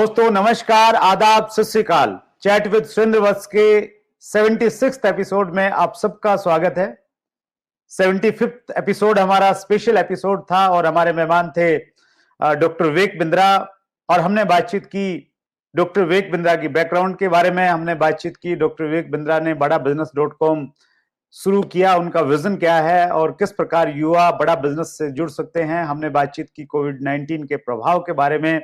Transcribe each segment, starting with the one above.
दोस्तों नमस्कार, आदाब, सत श्री अकाल। चैट विद सुरेंद्र वत्स के 76th एपिसोड में आप सबका स्वागत है। 75th एपिसोड हमारा स्पेशल एपिसोड था और हमारे मेहमान थे डॉक्टर विवेक बिंद्रा। और हमने बातचीत की डॉक्टर विवेक बिंद्रा की बैकग्राउंड के बारे में। हमने बातचीत की डॉक्टर विवेक बिंद्रा ने बड़ा बिजनेस.com शुरू किया, उनका विजन क्या है और किस प्रकार युवा बड़ा बिजनेस से जुड़ सकते हैं। हमने बातचीत की कोविड-19 के प्रभाव के बारे में।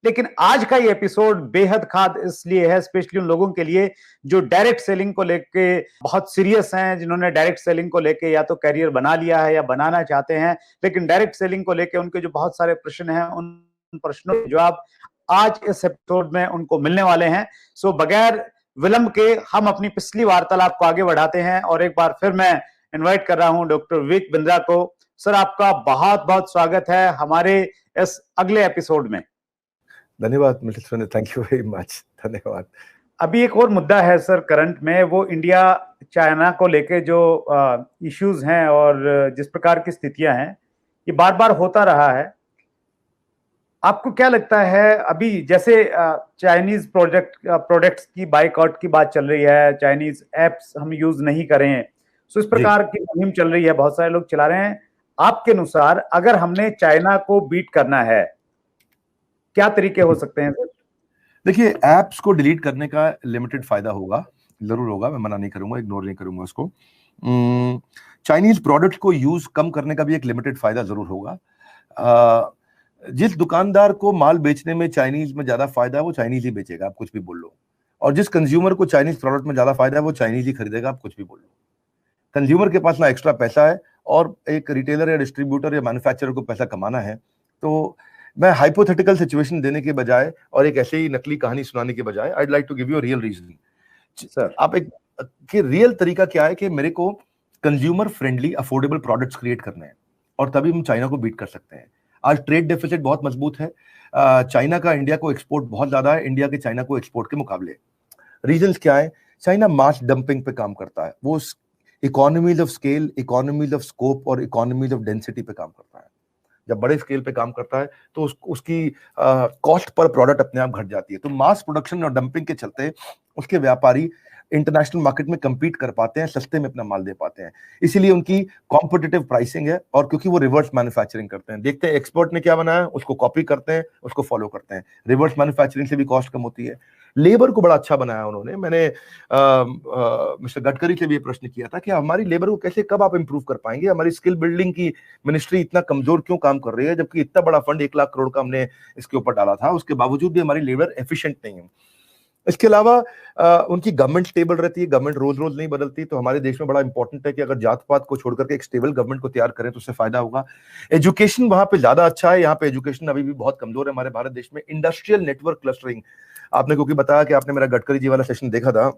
लेकिन आज का ये एपिसोड बेहद खास इसलिए है, स्पेशली उन लोगों के लिए जो डायरेक्ट सेलिंग को लेके बहुत सीरियस हैं, जिन्होंने डायरेक्ट सेलिंग को लेके या तो करियर बना लिया है या बनाना चाहते हैं, लेकिन डायरेक्ट सेलिंग को लेके उनके जो बहुत सारे प्रश्न हैं, उन प्रश्नों के जवाब आज इस एपिसोड में उनको मिलने वाले हैं। सो बगैर विलंब के हम अपनी पिछली वार्तालाप को आगे बढ़ाते हैं और एक बार फिर मैं इन्वाइट कर रहा हूं डॉक्टर विवेक बिंद्रा को। सर, आपका बहुत बहुत स्वागत है हमारे इस अगले एपिसोड में। धन्यवाद mister Surendra, thank you very much, धन्यवाद। अभी एक और मुद्दा है सर करंट में, वो इंडिया चाइना को लेके जो इश्यूज हैं और जिस प्रकार की स्थितियां हैं, ये बार बार होता रहा है। आपको क्या लगता है, अभी जैसे चाइनीज प्रोडक्ट्स की बाइकआउट की बात चल रही है, चाइनीज एप्स हम यूज नहीं करें, सो इस प्रकार की मुहिम चल रही है, बहुत सारे लोग चला रहे हैं। आपके अनुसार अगर हमने चाइना को बीट करना है, क्या तरीके हो सकते हैं? देखिए, एप्स को डिलीट करने का लिमिटेड फायदा होगा, जरूर होगा, मैं मना नहीं करूंगा, इग्नोर नहीं करूंगा उसको। चाइनीज प्रोडक्ट को यूज कम करने का भी एक लिमिटेड फायदा जरूर होगा। जिस दुकानदार को माल बेचने में चाइनीज में ज्यादा फायदा है वो चाइनीज ही बेचेगा, आप कुछ भी बोल लो। और जिस कंज्यूमर को चाइनीज प्रोडक्ट में ज्यादा फायदा है वो चाइनीज ही खरीदेगा, आप कुछ भी बोल लो। कंज्यूमर के पास ना एक्स्ट्रा पैसा है और एक रिटेलर या डिस्ट्रीब्यूटर या मैन्युफैक्चरर को पैसा कमाना है। तो मैं हाइपोथेटिकल सिचुएशन देने के बजाय और एक ऐसे ही नकली कहानी सुनाने के बजाय I like to give you real reason. Sir, आप एक कि रियल तरीका क्या है कि मेरे को consumer friendly affordable products create करने हैं और तभी हम चाइना को बीट कर सकते हैं। आज ट्रेड डेफिसिट बहुत मजबूत है, चाइना का इंडिया को एक्सपोर्ट बहुत ज्यादा है, इंडिया के चाइना को एक्सपोर्ट के मुकाबले। रीजंस क्या है? चाइना मास डंपिंग पे काम करता है, वो economies of scale, economies of scope और इकोनॉमीज ऑफ डेंसिटी पे काम करता है। जब बड़े स्केल पे काम करता है तो उसकी कॉस्ट पर प्रोडक्ट अपने आप घट जाती है। तो मास प्रोडक्शन और डंपिंग के चलते उसके व्यापारी इंटरनेशनल मार्केट में compete कर पाते हैं, सस्ते में अपना माल दे पाते हैं, इसीलिए उनकी कॉम्पिटिटिव प्राइसिंग है। और क्योंकि वो रिवर्स मैन्युफैक्चरिंग करते हैं, देखते हैं एक्सपर्ट ने क्या बनाया, उसको कॉपी करते हैं, उसको फॉलो करते हैं। रिवर्स मैन्युफैक्चरिंग से भी कॉस्ट कम होती है। लेबर को बड़ा अच्छा बनाया उन्होंने। मैंने मिस्टर गडकरी से भी ये प्रश्न किया था कि हमारी लेबर को कैसे, कब आप इंप्रूव कर पाएंगे, हमारी स्किल बिल्डिंग की मिनिस्ट्री इतना कमजोर क्यों काम कर रही है, जबकि इतना बड़ा फंड 1 लाख करोड़ का हमने इसके ऊपर डाला था, उसके बावजूद भी हमारी लेबर एफिशिएंट नहीं है। इसके अलावा उनकी गवर्नमेंट स्टेबल रहती है, गवर्नमेंट रोज रोज नहीं बदलती। तो हमारे देश में बड़ा इंपॉर्टेंट है कि अगर जात पात को छोड़कर के एक स्टेबल गवर्नमेंट को तैयार करें तो उससे फायदा होगा। एजुकेशन वहां पे ज्यादा अच्छा है, यहाँ पे एजुकेशन अभी भी बहुत कमजोर है हमारे भारत देश में। इंडस्ट्रियल नेटवर्क क्लस्टरिंग, आपने क्योंकि बताया कि आपने मेरा गडकरी जी वाला सेशन देखा था,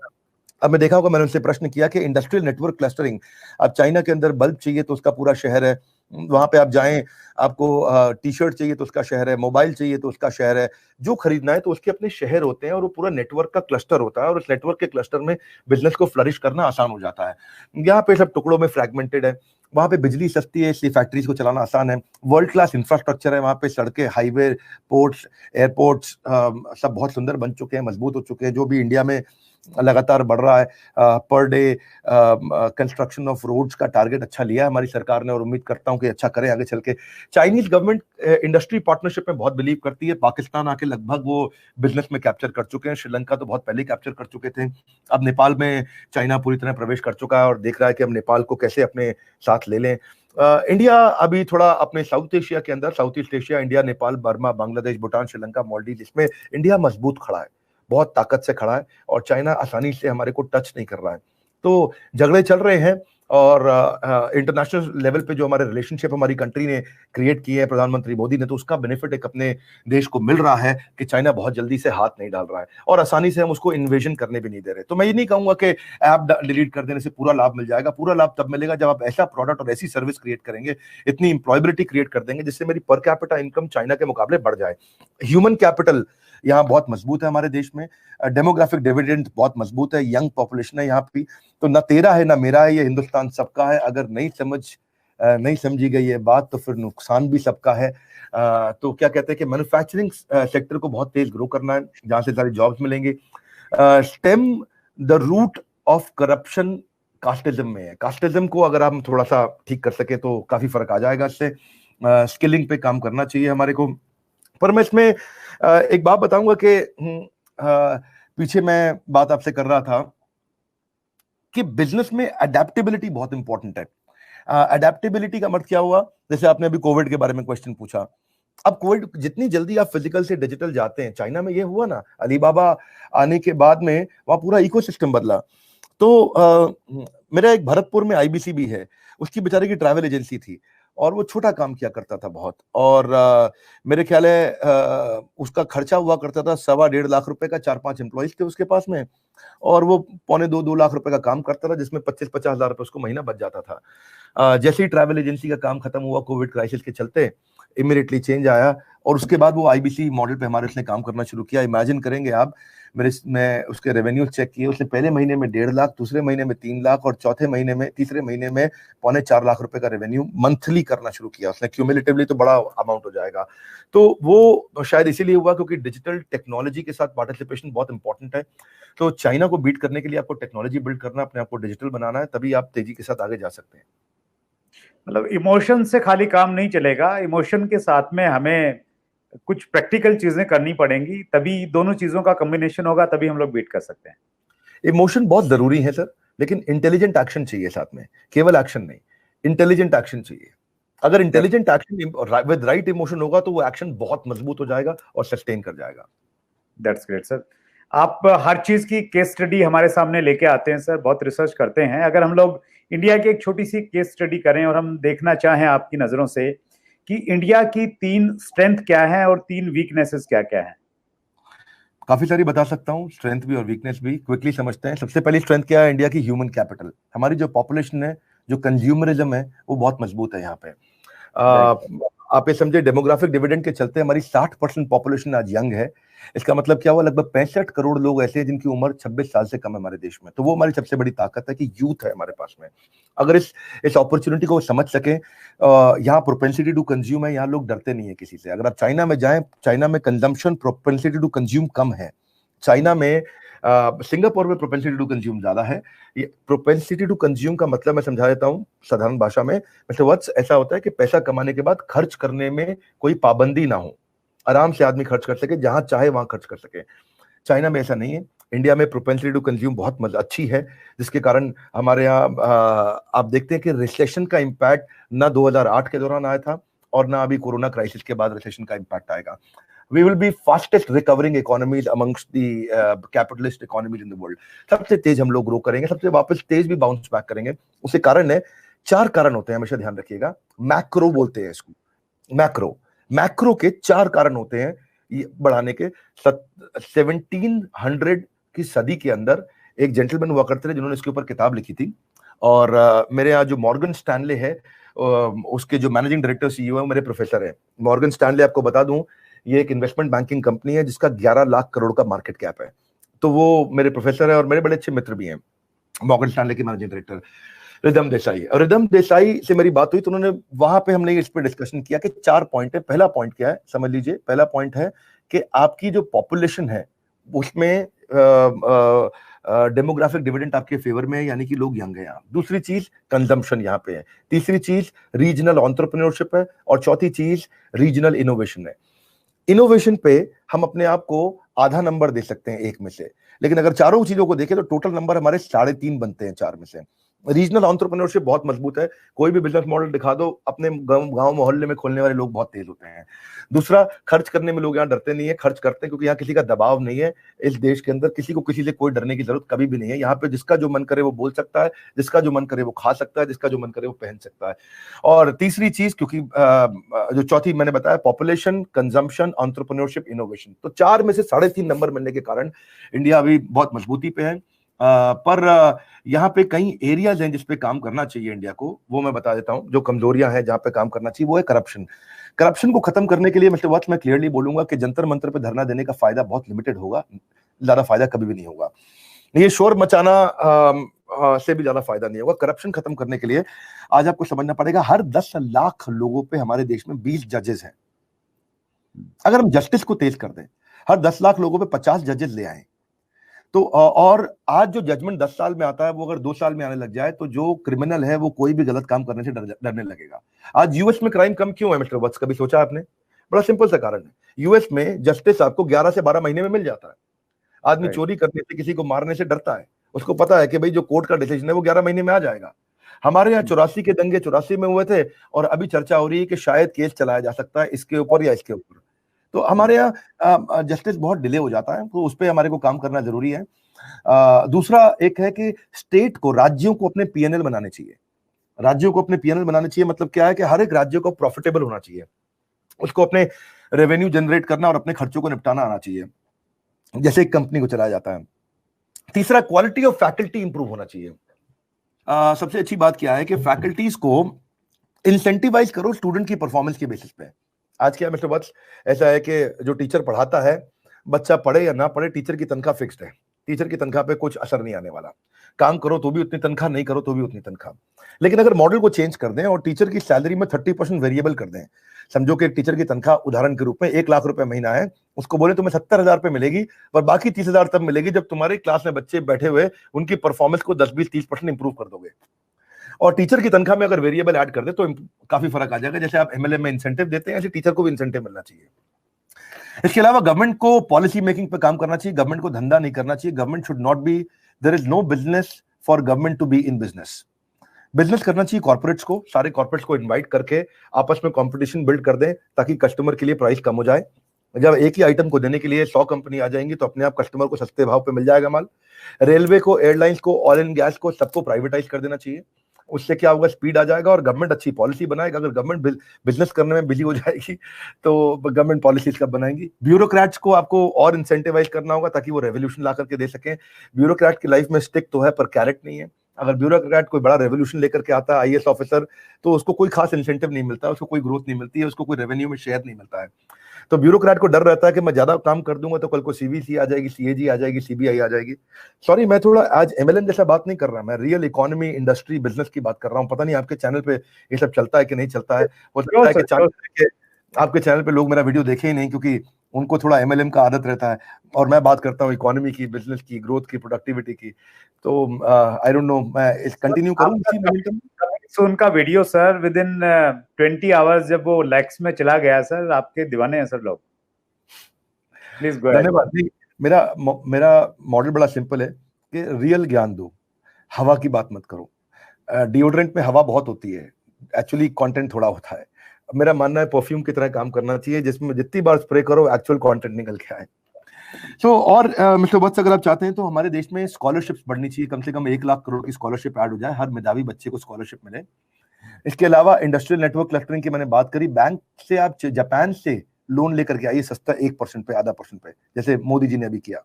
अब मैं देखा होगा, मैंने उनसे प्रश्न किया कि इंडस्ट्रियल नेटवर्क क्लस्टरिंग, अब चाइना के अंदर बल्ब चाहिए तो उसका पूरा शहर है, वहां पे आप जाएं, आपको टी शर्ट चाहिए तो उसका शहर है, मोबाइल चाहिए तो उसका शहर है, जो खरीदना है तो उसके अपने शहर होते हैं और वो पूरा नेटवर्क का क्लस्टर होता है और उस नेटवर्क के क्लस्टर में बिजनेस को फ्लरिश करना आसान हो जाता है। यहाँ पे सब टुकड़ों में फ्रैगमेंटेड है, वहां पे बिजली सस्ती है इसलिए फैक्ट्रीज को चलाना आसान है, वर्ल्ड क्लास इंफ्रास्ट्रक्चर है, वहां पे सड़कें, हाईवे, पोर्ट्स, एयरपोर्ट्स सब बहुत सुंदर बन चुके हैं, मजबूत हो चुके हैं, जो भी इंडिया में लगातार बढ़ रहा है। Per day construction of roads का टारगेट अच्छा लिया है हमारी सरकार ने और उम्मीद करता हूं कि अच्छा करें आगे चल के। चाइनीज गवर्नमेंट इंडस्ट्री पार्टनरशिप में बहुत बिलीव करती है। पाकिस्तान आके लगभग वो बिजनेस में कैप्चर कर चुके हैं, श्रीलंका तो बहुत पहले कैप्चर कर चुके थे। अब नेपाल में चाइना पूरी तरह प्रवेश कर चुका है और देख रहा है कि हम नेपाल को कैसे अपने साथ ले लें। इंडिया अभी थोड़ा अपने साउथ एशिया के अंदर, south east Asia, India, Nepal, Burma, Bangladesh, Bhutan, Sri Lanka, Maldives, इसमें इंडिया मजबूत खड़ा है, बहुत ताकत से खड़ा है और चाइना आसानी से हमारे को टच नहीं कर रहा है। तो झगड़े चल रहे हैं और इंटरनेशनल लेवल पे जो हमारे रिलेशनशिप हमारी कंट्री ने क्रिएट किए हैं प्रधानमंत्री मोदी ने, तो उसका बेनिफिट एक अपने देश को मिल रहा है कि चाइना बहुत जल्दी से हाथ नहीं डाल रहा है और आसानी से हम उसको इन्वेजन करने भी नहीं दे रहे। तो मैं ये नहीं कहूंगा कि ऐप डिलीट कर देने से पूरा लाभ मिल जाएगा। पूरा लाभ तब मिलेगा जब आप ऐसा प्रोडक्ट और ऐसी सर्विस क्रिएट करेंगे, इतनी एम्प्लॉयबिलिटी क्रिएट कर देंगे जिससे मेरी पर कैपिटा इनकम चाइना के मुकाबले बढ़ जाए। ह्यूमन कैपिटल यहाँ बहुत मजबूत है हमारे देश में, डेमोग्राफिक डिविडेंड बहुत मजबूत है, यंग पॉपुलेशन है यहाँ पे, तो ना तेरा है ना मेरा है, ये हिंदुस्तान सबका है। अगर नहीं समझ नहीं समझी गई है बात तो फिर नुकसान भी सबका है। तो क्या कहते हैं कि मैन्युफैक्चरिंग सेक्टर को बहुत तेज ग्रो करना है, जहां से सारे जॉब्स मिलेंगे। Stem the root of corruption casteism में है। कास्टिज्म को अगर हम थोड़ा सा ठीक कर सके तो काफी फर्क आ जाएगा इससे। स्किलिंग पे काम करना चाहिए हमारे को। पर मैं इसमें एक बात बताऊंगा कि पीछे मैं बात आपसे कर रहा था कि बिजनेस में अडेप्टेबिलिटी बहुत इंपॉर्टेंट है। अडेप्टेबिलिटी का मतलब क्या हुआ, जैसे आपने अभी कोविड के बारे में क्वेश्चन पूछा। अब कोविड जितनी जल्दी आप फिजिकल से डिजिटल जाते हैं, चाइना में ये हुआ ना, अलीबाबा आने के बाद में वहां पूरा इकोसिस्टम बदला। तो मेरा एक भरतपुर में आईबीसी भी है, उसकी बेचारे की ट्रैवल एजेंसी थी और वो छोटा काम किया करता था बहुत, और मेरे ख्याल है उसका खर्चा हुआ करता था 1.25-1.5 लाख का। 4-5 एम्प्लॉइज थे उसके पास में, और वो 1.25-2 लाख रुपए का काम करता था, जिसमें 25-50 हजार रुपए उसको महीना बच जाता था। जैसे ही ट्रैवल एजेंसी का काम खत्म हुआ कोविड क्राइसिस के चलते, इमीडिएटली चेंज आया, और उसके बाद वो आईबीसी मॉडल पे हमारे उसने काम करना शुरू किया। इमेजिन करेंगे आप, मैं उसके रेवेन्यू चेक किए, उसने पहले महीने में 1.5 लाख, दूसरे महीने में 3 लाख, और तीसरे महीने में 3.25 लाख रुपए का रेवेन्यू मंथली करना शुरू किया उसने। क्यूमुलेटिवली तो बड़ा अमाउंट हो जाएगा। तो वो शायद इसीलिए हुआ क्योंकि डिजिटल टेक्नोलॉजी के साथ पार्टिसिपेशन बहुत इंपॉर्टेंट है। तो चाइना को बीट करने के लिए आपको टेक्नोलॉजी बिल्ड करना, अपने आप को डिजिटल बनाना है, तभी आप तेजी के साथ आगे जा सकते हैं। मतलब इमोशन से खाली काम नहीं चलेगा, इमोशन के साथ में हमें कुछ प्रैक्टिकल चीजें करनी पड़ेंगी, तभी दोनों चीजों का कॉम्बिनेशन होगा, तभी हम लोग बीट कर सकते हैं। इमोशन बहुत जरूरी है सर, लेकिन इंटेलिजेंट एक्शन चाहिए साथ में, केवल एक्शन नहीं, इंटेलिजेंट एक्शन चाहिए। अगर intelligent action with right emotion होगा तो वो एक्शन बहुत मजबूत हो जाएगा और सस्टेन कर जाएगा। That's great sir. आप हर चीज की केस स्टडी हमारे सामने लेके आते हैं सर, बहुत रिसर्च करते हैं। अगर हम लोग इंडिया की एक छोटी सी केस स्टडी करें और हम देखना चाहें आपकी नजरों से कि इंडिया की 3 स्ट्रेंथ क्या है और 3 वीकनेसेस क्या क्या है। काफी सारी बता सकता हूँ, स्ट्रेंथ भी और वीकनेस भी। क्विकली समझते हैं। सबसे पहली स्ट्रेंथ क्या है इंडिया की? Human capital. हमारी जो पॉपुलेशन है, जो कंज्यूमरिज्म है, वो बहुत मजबूत है यहाँ पे। आप ये समझे, डेमोग्राफिक डिविडेंड के चलते हमारी 60% पॉपुलेशन आज यंग है। इसका मतलब क्या हुआ, लगभग 65 करोड़ लोग ऐसे हैं जिनकी उम्र 26 साल से कम है हमारे देश में। तो वो हमारी सबसे बड़ी ताकत है कि यूथ है हमारे पास में। अगर इस अपॉर्चुनिटी को समझ सके, यहाँ प्रोपेंसिटी टू कंज्यूम है, यहाँ लोग डरते नहीं है किसी से। अगर आप चाइना में जाएं, चाइना में कंजम्पशन, प्रोपेंसिटी टू कंज्यूम कम है। चाइना में, सिंगापुर में प्रोपेंसिटी टू कंज्यूम ज्यादा है। ये प्रोपेंसिटी टू कंज्यूम का मतलब मैं समझा देता हूँ साधारण भाषा में। मतलब ऐसा होता है कि पैसा कमाने के बाद खर्च करने में कोई पाबंदी ना हो, आराम से आदमी खर्च कर सके, जहां चाहे वहां खर्च कर सके। चाइना में ऐसा नहीं है। इंडिया में प्रोपेंसिटी टू कंज्यूम बहुत अच्छी है, जिसके कारण हमारे यहाँ आप देखते हैं कि रिसेशन का इम्पैक्ट ना 2008 के दौरान आया था और ना अभी कोरोना क्राइसिस के बाद रिसेशन का इम्पैक्ट आएगा। We will be fastest recovering economies amongst the capitalist economies in the world. सबसे तेज हम लोग ग्रो करेंगे, सबसे वापस तेज भी बाउंस बैक करेंगे। उसके कारण है, 4 कारण होते हैं, हमेशा ध्यान रखिएगा। मैक्रो बोलते हैं इसको, मैक्रो के 4 कारण होते हैं ये बढ़ाने के। 1700 की सदी के अंदर एक जेंटलमैन हुआ करते थे जिन्होंने इसके ऊपर किताब लिखी थी, और मेरे यहाँ जो मॉर्गन स्टैनले है, उसके जो मैनेजिंग डायरेक्टर सीईओ है, मेरे प्रोफेसर है। मॉर्गन स्टैनले, आपको बता दूं, ये एक इन्वेस्टमेंट बैंकिंग कंपनी है जिसका 11 लाख करोड़ का मार्केट कैप है। तो वो मेरे प्रोफेसर है और मेरे बड़े अच्छे मित्र भी हैं। मॉर्गन स्टैनले के मैनेजिंग डायरेक्टर रिदम देसाई, और रिदम देसाई से मेरी बात हुई तो उन्होंने, वहां पे हमने इस पे डिस्कशन किया कि 4 पॉइंट है। पहला पॉइंट क्या है समझ लीजिए। पहला पॉइंट है कि आपकी जो पॉपुलेशन है उसमें डेमोग्राफिक डिविडेंड आपके फेवर में है, यानी कि लोग यंग हैं यहाँ। दूसरी चीज कंजम्पशन यहाँ पे है। तीसरी चीज रीजनल एंटरप्रेन्योरशिप है, और चौथी चीज रीजनल इनोवेशन है। इनोवेशन पे हम अपने आप को आधा नंबर दे सकते हैं 1 में से, लेकिन अगर चारों चीजों को देखें तो टोटल नंबर हमारे 3.5 बनते हैं 4 में से। रीजनल एंटरप्रेन्योरशिप बहुत मजबूत है। कोई भी बिजनेस मॉडल दिखा दो, अपने गांव मोहल्ले में खोलने वाले लोग बहुत तेज होते हैं। दूसरा, खर्च करने में लोग यहाँ डरते नहीं है, खर्च करते हैं क्योंकि यहाँ किसी का दबाव नहीं है। इस देश के अंदर किसी को किसी से कोई डरने की जरूरत कभी भी नहीं है। यहाँ पे जिसका जो मन करे वो बोल सकता है, जिसका जो मन करे वो खा सकता है, जिसका जो मन करे वो पहन सकता है। और तीसरी चीज, क्योंकि जो चौथी मैंने बताया, पॉपुलेशन, कंजम्पशन, एंटरप्रेन्योरशिप, इनोवेशन, तो 4 में से 3.5 नंबर मिलने के कारण इंडिया अभी बहुत मजबूती पे है। पर यहाँ पे कई एरियाज हैं जिसपे काम करना चाहिए इंडिया को, वो मैं बता देता हूँ। जो कमजोरियां हैं जहाँ पे काम करना चाहिए वो है करप्शन। करप्शन को खत्म करने के लिए मतलब मैं क्लियरली बोलूंगा कि जंतर मंतर पे धरना देने का फायदा बहुत लिमिटेड होगा, ज्यादा फायदा कभी भी नहीं होगा। ये शोर मचाना से भी ज्यादा फायदा नहीं होगा। करप्शन खत्म करने के लिए आज आपको समझना पड़ेगा, हर 10 लाख लोगों पे हमारे देश में 20 जजेस हैं। अगर हम जस्टिस को तेज कर दें, हर 10 लाख लोगों पे 50 जजेस ले आए, तो और आज जो जजमेंट 10 साल में आता है वो अगर 2 साल में आने लग जाए, तो जो क्रिमिनल है वो कोई भी गलत काम करने से डरने लगेगा। आज यूएस में क्राइम कम क्यों है मिस्टर वत्स, कभी सोचा आपने? बड़ा सिंपल सा कारण है, यूएस में जस्टिस आपको 11 से 12 महीने में मिल जाता है। आदमी चोरी करने से, किसी को मारने से डरता है, उसको पता है कि भाई जो कोर्ट का डिसीजन है वो 11 महीने में आ जाएगा। हमारे यहाँ 84 के दंगे 84 में हुए थे, और अभी चर्चा हो रही है कि शायद केस चलाया जा सकता है इसके ऊपर या इसके ऊपर। तो हमारे यहाँ जस्टिस बहुत डिले हो जाता है, तो उस पर हमारे को काम करना जरूरी है। दूसरा एक है कि स्टेट को, राज्यों को अपने पीएनएल बनाने चाहिए। राज्यों को अपने पीएनएल बनाने चाहिए मतलब क्या है कि हर एक राज्य को प्रॉफिटेबल होना चाहिए, उसको अपने रेवेन्यू जनरेट करना और अपने खर्चों को निपटाना आना चाहिए, जैसे एक कंपनी को चलाया जाता है। तीसरा, क्वालिटी ऑफ फैकल्टी इंप्रूव होना चाहिए। सबसे अच्छी बात क्या है कि फैकल्टीज को इंसेंटिवाइज करो स्टूडेंट की परफॉर्मेंस के बेसिस पे। आज क्या मिस्टर वत्स, ऐसा है कि जो टीचर पढ़ाता है, बच्चा पढ़े या ना पढ़े, टीचर की तनख्वाह फिक्स्ड है। टीचर की तनख्वाह पे कुछ असर नहीं आने वाला, काम करो तो भी उतनी तनख्वाह, नहीं करो तो भी उतनी तनख्वाह। लेकिन अगर मॉडल को चेंज कर दें और टीचर की सैलरी में 30% वेरिएबल कर दें, समझो कि टीचर की तनख्वाह उदाहरण के रूप में 1 लाख रुपए महीना है, उसको बोले तुम्हें 70,000 रुपए मिलेगी, पर बाकी 30,000 तब मिलेगी जब तुम्हारे क्लास में बच्चे बैठे हुए उनकी परफॉर्मेंस को 10, 20, 30% इंप्रूव कर दोगे। और टीचर की तनख्वाह में अगर वेरिएबल ऐड कर दे तो काफी फर्क आ जाएगा। जैसे आप एमएलए में इंसेंटिव देते हैं, ऐसे टीचर को भी इंसेंटिव मिलना चाहिए। इसके अलावा गवर्नमेंट को पॉलिसी मेकिंग पे काम करना चाहिए, गवर्नमेंट को धंधा नहीं करना चाहिए। Government should not be, there is no business for government to be in business. Business करना चाहिए कॉर्पोरेट्स को, सारे कॉर्पोरेट्स को इनवाइट करके आपस में कंपटीशन बिल्ड कर दें ताकि कस्टमर के लिए प्राइस कम हो जाए। जब एक ही आइटम को देने के लिए 100 कंपनी आ जाएंगी तो अपने आप कस्टमर को सस्ते भाव पे मिल जाएगा माल। रेलवे को, एयरलाइंस को, ऑयल एंड गैस को, सबको प्राइवेटाइज कर देना चाहिए। उससे क्या होगा, स्पीड आ जाएगा और गवर्नमेंट अच्छी पॉलिसी बनाएगा। अगर गवर्नमेंट बिजनेस करने में बिजी हो जाएगी तो गवर्नमेंट पॉलिसीज कब बनाएंगी। ब्यूरोक्रेट्स को आपको और इंसेंटिवाइज करना होगा ताकि वो रेवोल्यूशन ला करके दे सकें। ब्यूरोक्रेट की लाइफ में स्टिक तो है पर कैरेट नहीं है। अगर ब्यूरोक्रेट कोई बड़ा रेवोल्यूशन लेकर के आता है, आईएएस ऑफिसर, तो उसको कोई खास इंसेंटिव नहीं मिलता, उसको कोई ग्रोथ नहीं मिलती है, उसको कोई रेवेन्यू में शेयर नहीं मिलता है। तो ब्यूरोक्रेट को डर रहता है कि मैं ज्यादा काम कर दूंगा तो कल को सीवीसी आ जाएगी, सीएजी आ जाएगी, सीबीआई आ जाएगी। सॉरी, मैं थोड़ा आज एमएलएम जैसा बात नहीं कर रहा, मैं रियल इकोनॉमी, इंडस्ट्री, बिजनेस की बात कर रहा हूँ। पता नहीं आपके चैनल पे ये सब चलता है कि नहीं चलता है। हो सकता है कि आपके चैनल पे लोग मेरा वीडियो देखे ही नहीं, क्योंकि उनको थोड़ा एमएलएम का आदत रहता है और मैं बात करता हूँ इकोनॉमी की, बिजनेस की, ग्रोथ की, प्रोडक्टिविटी की। तो आई डोंट नो, मैं इस कंटिन्यू करूँ इसी मोमेंटम। सो उनका video sir with in 20 hours जब वो लाइक्स में चला गया सर, आपके दीवाने हैं सर लोग। Please go ahead. धन्यवाद। मेरा मॉडल बड़ा सिंपल है कि रियल ज्ञान दो, हवा की बात मत करो। डिओड्रेंट में हवा बहुत होती है, एक्चुअली कंटेंट थोड़ा होता है। मेरा मानना है परफ्यूम की तरह काम करना चाहिए, जिसमें जितनी बार स्प्रे करो एक्चुअल कंटेंट निकल के आए। और मिस्टर वत्स, अगर आप चाहते हैं तो हमारे देश में स्कॉलरशिप्स बढ़नी चाहिए, कम से कम 1 लाख करोड़ की स्कॉलरशिप ऐड हो जाए, हर मेधावी बच्चे को स्कॉलरशिप मिले। इसके अलावा इंडस्ट्रियल नेटवर्क क्लस्टरिंग की मैंने बात करी। बैंक से आप जापान से लोन लेकर के आइए सस्ता, 1% पे, आधा % पे, जैसे मोदी जी ने अभी किया।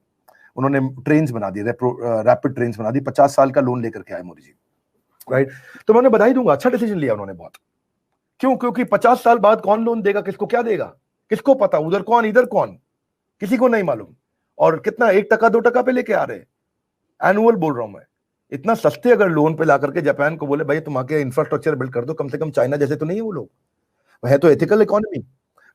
उन्होंने ट्रेन्स बना दी, रैपिड ट्रेन्स बना दी, 50 साल का लोन लेकर के आए मोदी जी, राइट। तो मैंने बधाई दूंगा, अच्छा डिसीजन लिया उन्होंने बहुत। क्यों? क्योंकि 50 साल बाद कौन लोन देगा, किसको क्या देगा, किसको पता, उधर कौन इधर कौन, किसी को नहीं मालूम। और कितना, 1%, 2% पे लेके आ रहे, एनुअल बोल रहा हूं मैं। इतना सस्ते अगर लोन पे ला करके जापान को बोले भाई तुम आके इंफ्रास्ट्रक्चर बिल्ड कर दो, कम से कम चाइना जैसे तो नहीं है वो लोग, है तो एथिकल इकोनॉमी।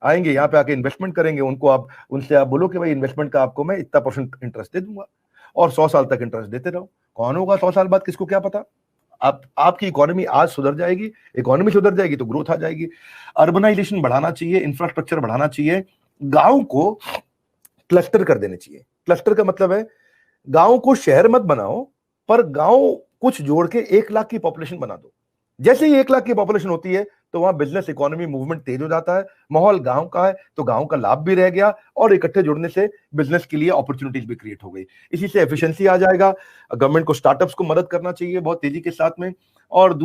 आएंगे यहाँ पे आके इन्वेस्टमेंट करेंगे, उनको आप, उनसे आप बोलो कि भाई इन्वेस्टमेंट का आपको मैं इतना % इंटरेस्ट दे दूंगा और 100 साल तक इंटरेस्ट देते रहो। कौन होगा 100 साल बाद, किसको क्या पता। आपकी इकोनॉमी आज सुधर जाएगी, इकोनॉमी सुधर जाएगी तो ग्रोथ आ जाएगी। अर्बनाइजेशन बढ़ाना चाहिए, इंफ्रास्ट्रक्चर बढ़ाना चाहिए, गांव को क्लस्टर कर देने चाहिए। क्लस्टर का मतलब है गांव को शहर मत बनाओ, पर गांव कुछ जोड़ के 1 लाख की पॉपुलेशन बना दो। जैसे ही 1 लाख की पॉपुलेशन होती है तो वहां बिजनेस, इकोनॉमी मूवमेंट तेज हो जाता है। माहौल गांव का है तो गांव का लाभ भी रह गया और इकट्ठे जुड़ने से बिजनेस के लिए अपॉर्चुनिटीज भी क्रिएट हो गई। इसी से एफिशिएंसी आ जाएगा। गवर्नमेंट को स्टार्टअप्स को मदद करना चाहिए बहुत तेजी के साथ में। और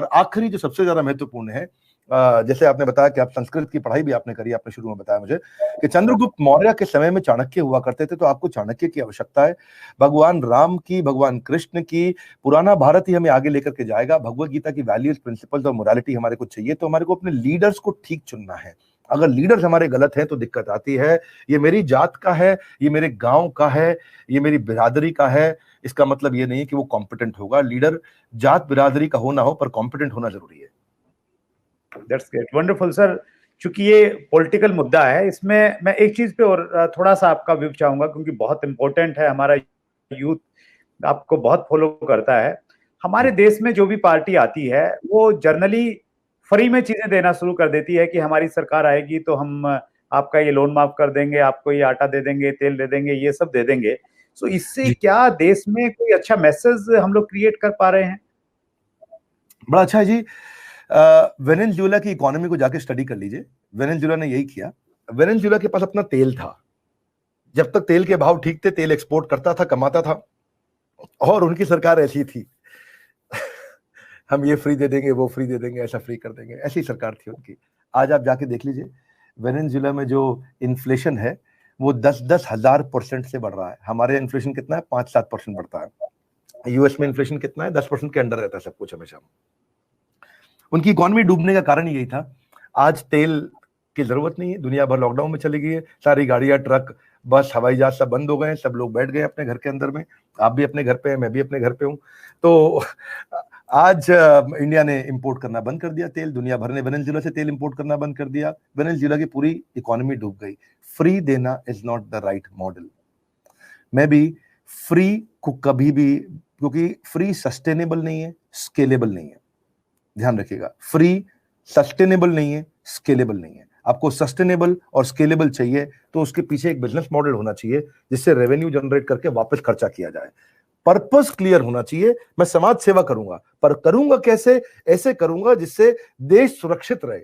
आखिरी जो सबसे ज्यादा महत्वपूर्ण है, जैसे आपने बताया कि आप संस्कृत की पढ़ाई भी आपने करी, आपने शुरू में बताया मुझे कि चंद्रगुप्त मौर्य के समय में चाणक्य हुआ करते थे, तो आपको चाणक्य की आवश्यकता है। भगवान राम की, भगवान कृष्ण की, पुराना भारत ही हमें आगे लेकर के जाएगा। भगवत गीता की वैल्यूज, प्रिंसिपल्स और मोरालिटी हमारे को चाहिए, तो हमारे को अपने लीडर्स को ठीक चुनना है। अगर लीडर्स हमारे गलत हैं तो दिक्कत आती है। ये मेरी जात का है, ये मेरे गांव का है, ये मेरी बिरादरी का है, इसका मतलब ये नहीं कि वो कॉम्पिटेंट होगा। लीडर जात बिरादरी का हो ना हो, पर कॉम्पिटेंट होना जरूरी है। That's great, wonderful sir. चूंकि ये पॉलिटिकल मुद्दा है, इसमें मैं एक चीज पे और थोड़ा सा आपका व्यू चाहूंगा, क्योंकि बहुत इंपॉर्टेंट है। हमारा यूथ आपको बहुत फॉलो करता है। हमारे देश में जो भी पार्टी आती है वो जनरली फ्री में चीजें देना शुरू कर देती है कि हमारी सरकार आएगी तो हम आपका ये लोन माफ कर देंगे, आपको ये आटा दे देंगे, तेल दे देंगे, ये सब दे देंगे। सो इससे जी, क्या देश में कोई अच्छा मैसेज हम लोग क्रिएट कर पा रहे हैं? बड़ा अच्छा है जी। वेनेजुएला की इकोनॉमी को जाके स्टडी कर लीजिए। वेनेजुएला ने यही किया। वेनेजुएला के पास अपना तेल था। जब तक तेल के भाव ठीक थे, तेल एक्सपोर्ट करता था, कमाता था, और उनकी सरकार ऐसी थी हम ये फ्री दे देंगे, वो फ्री दे देंगे, ऐसा फ्री कर देंगे, ऐसी सरकार थी उनकी। आज आप जाके देख लीजिए, वेनेजुएला में जो इन्फ्लेशन है वो 10-10 हजार % से बढ़ रहा है। हमारे इन्फ्लेशन कितना है? 5-7% बढ़ता है। यूएस में इन्फ्लेशन कितना है? 10% के अंडर रहता है सब कुछ हमेशा। उनकी इकोनॉमी डूबने का कारण यही था। आज तेल की जरूरत नहीं है, दुनिया भर लॉकडाउन में चली गई है, सारी गाड़ियां, ट्रक, बस, हवाई जहाज सब बंद हो गए हैं, सब लोग बैठ गए अपने घर के अंदर में। आप भी अपने घर पे हैं, मैं भी अपने घर पे हूं। तो आज इंडिया ने इंपोर्ट करना बंद कर दिया तेल, दुनिया भर ने वेनेजुएला से तेल इंपोर्ट करना बंद कर दिया, वेनेजुएला की पूरी इकोनॉमी डूब गई। फ्री देना is not the right model. मैं भी फ्री को कभी भी, क्योंकि फ्री सस्टेनेबल नहीं है, स्केलेबल नहीं है। ध्यान रखिएगा, फ्री सस्टेनेबल नहीं है, स्केलेबल नहीं है। आपको सस्टेनेबल और स्केलेबल चाहिए तो उसके पीछे एक बिजनेस मॉडल होना चाहिए जिससे रेवेन्यू जनरेट करके वापस खर्चा किया जाए। पर्पस क्लियर होना चाहिए। मैं समाज सेवा करूंगा, पर करूंगा कैसे? ऐसे करूंगा जिससे देश सुरक्षित रहे।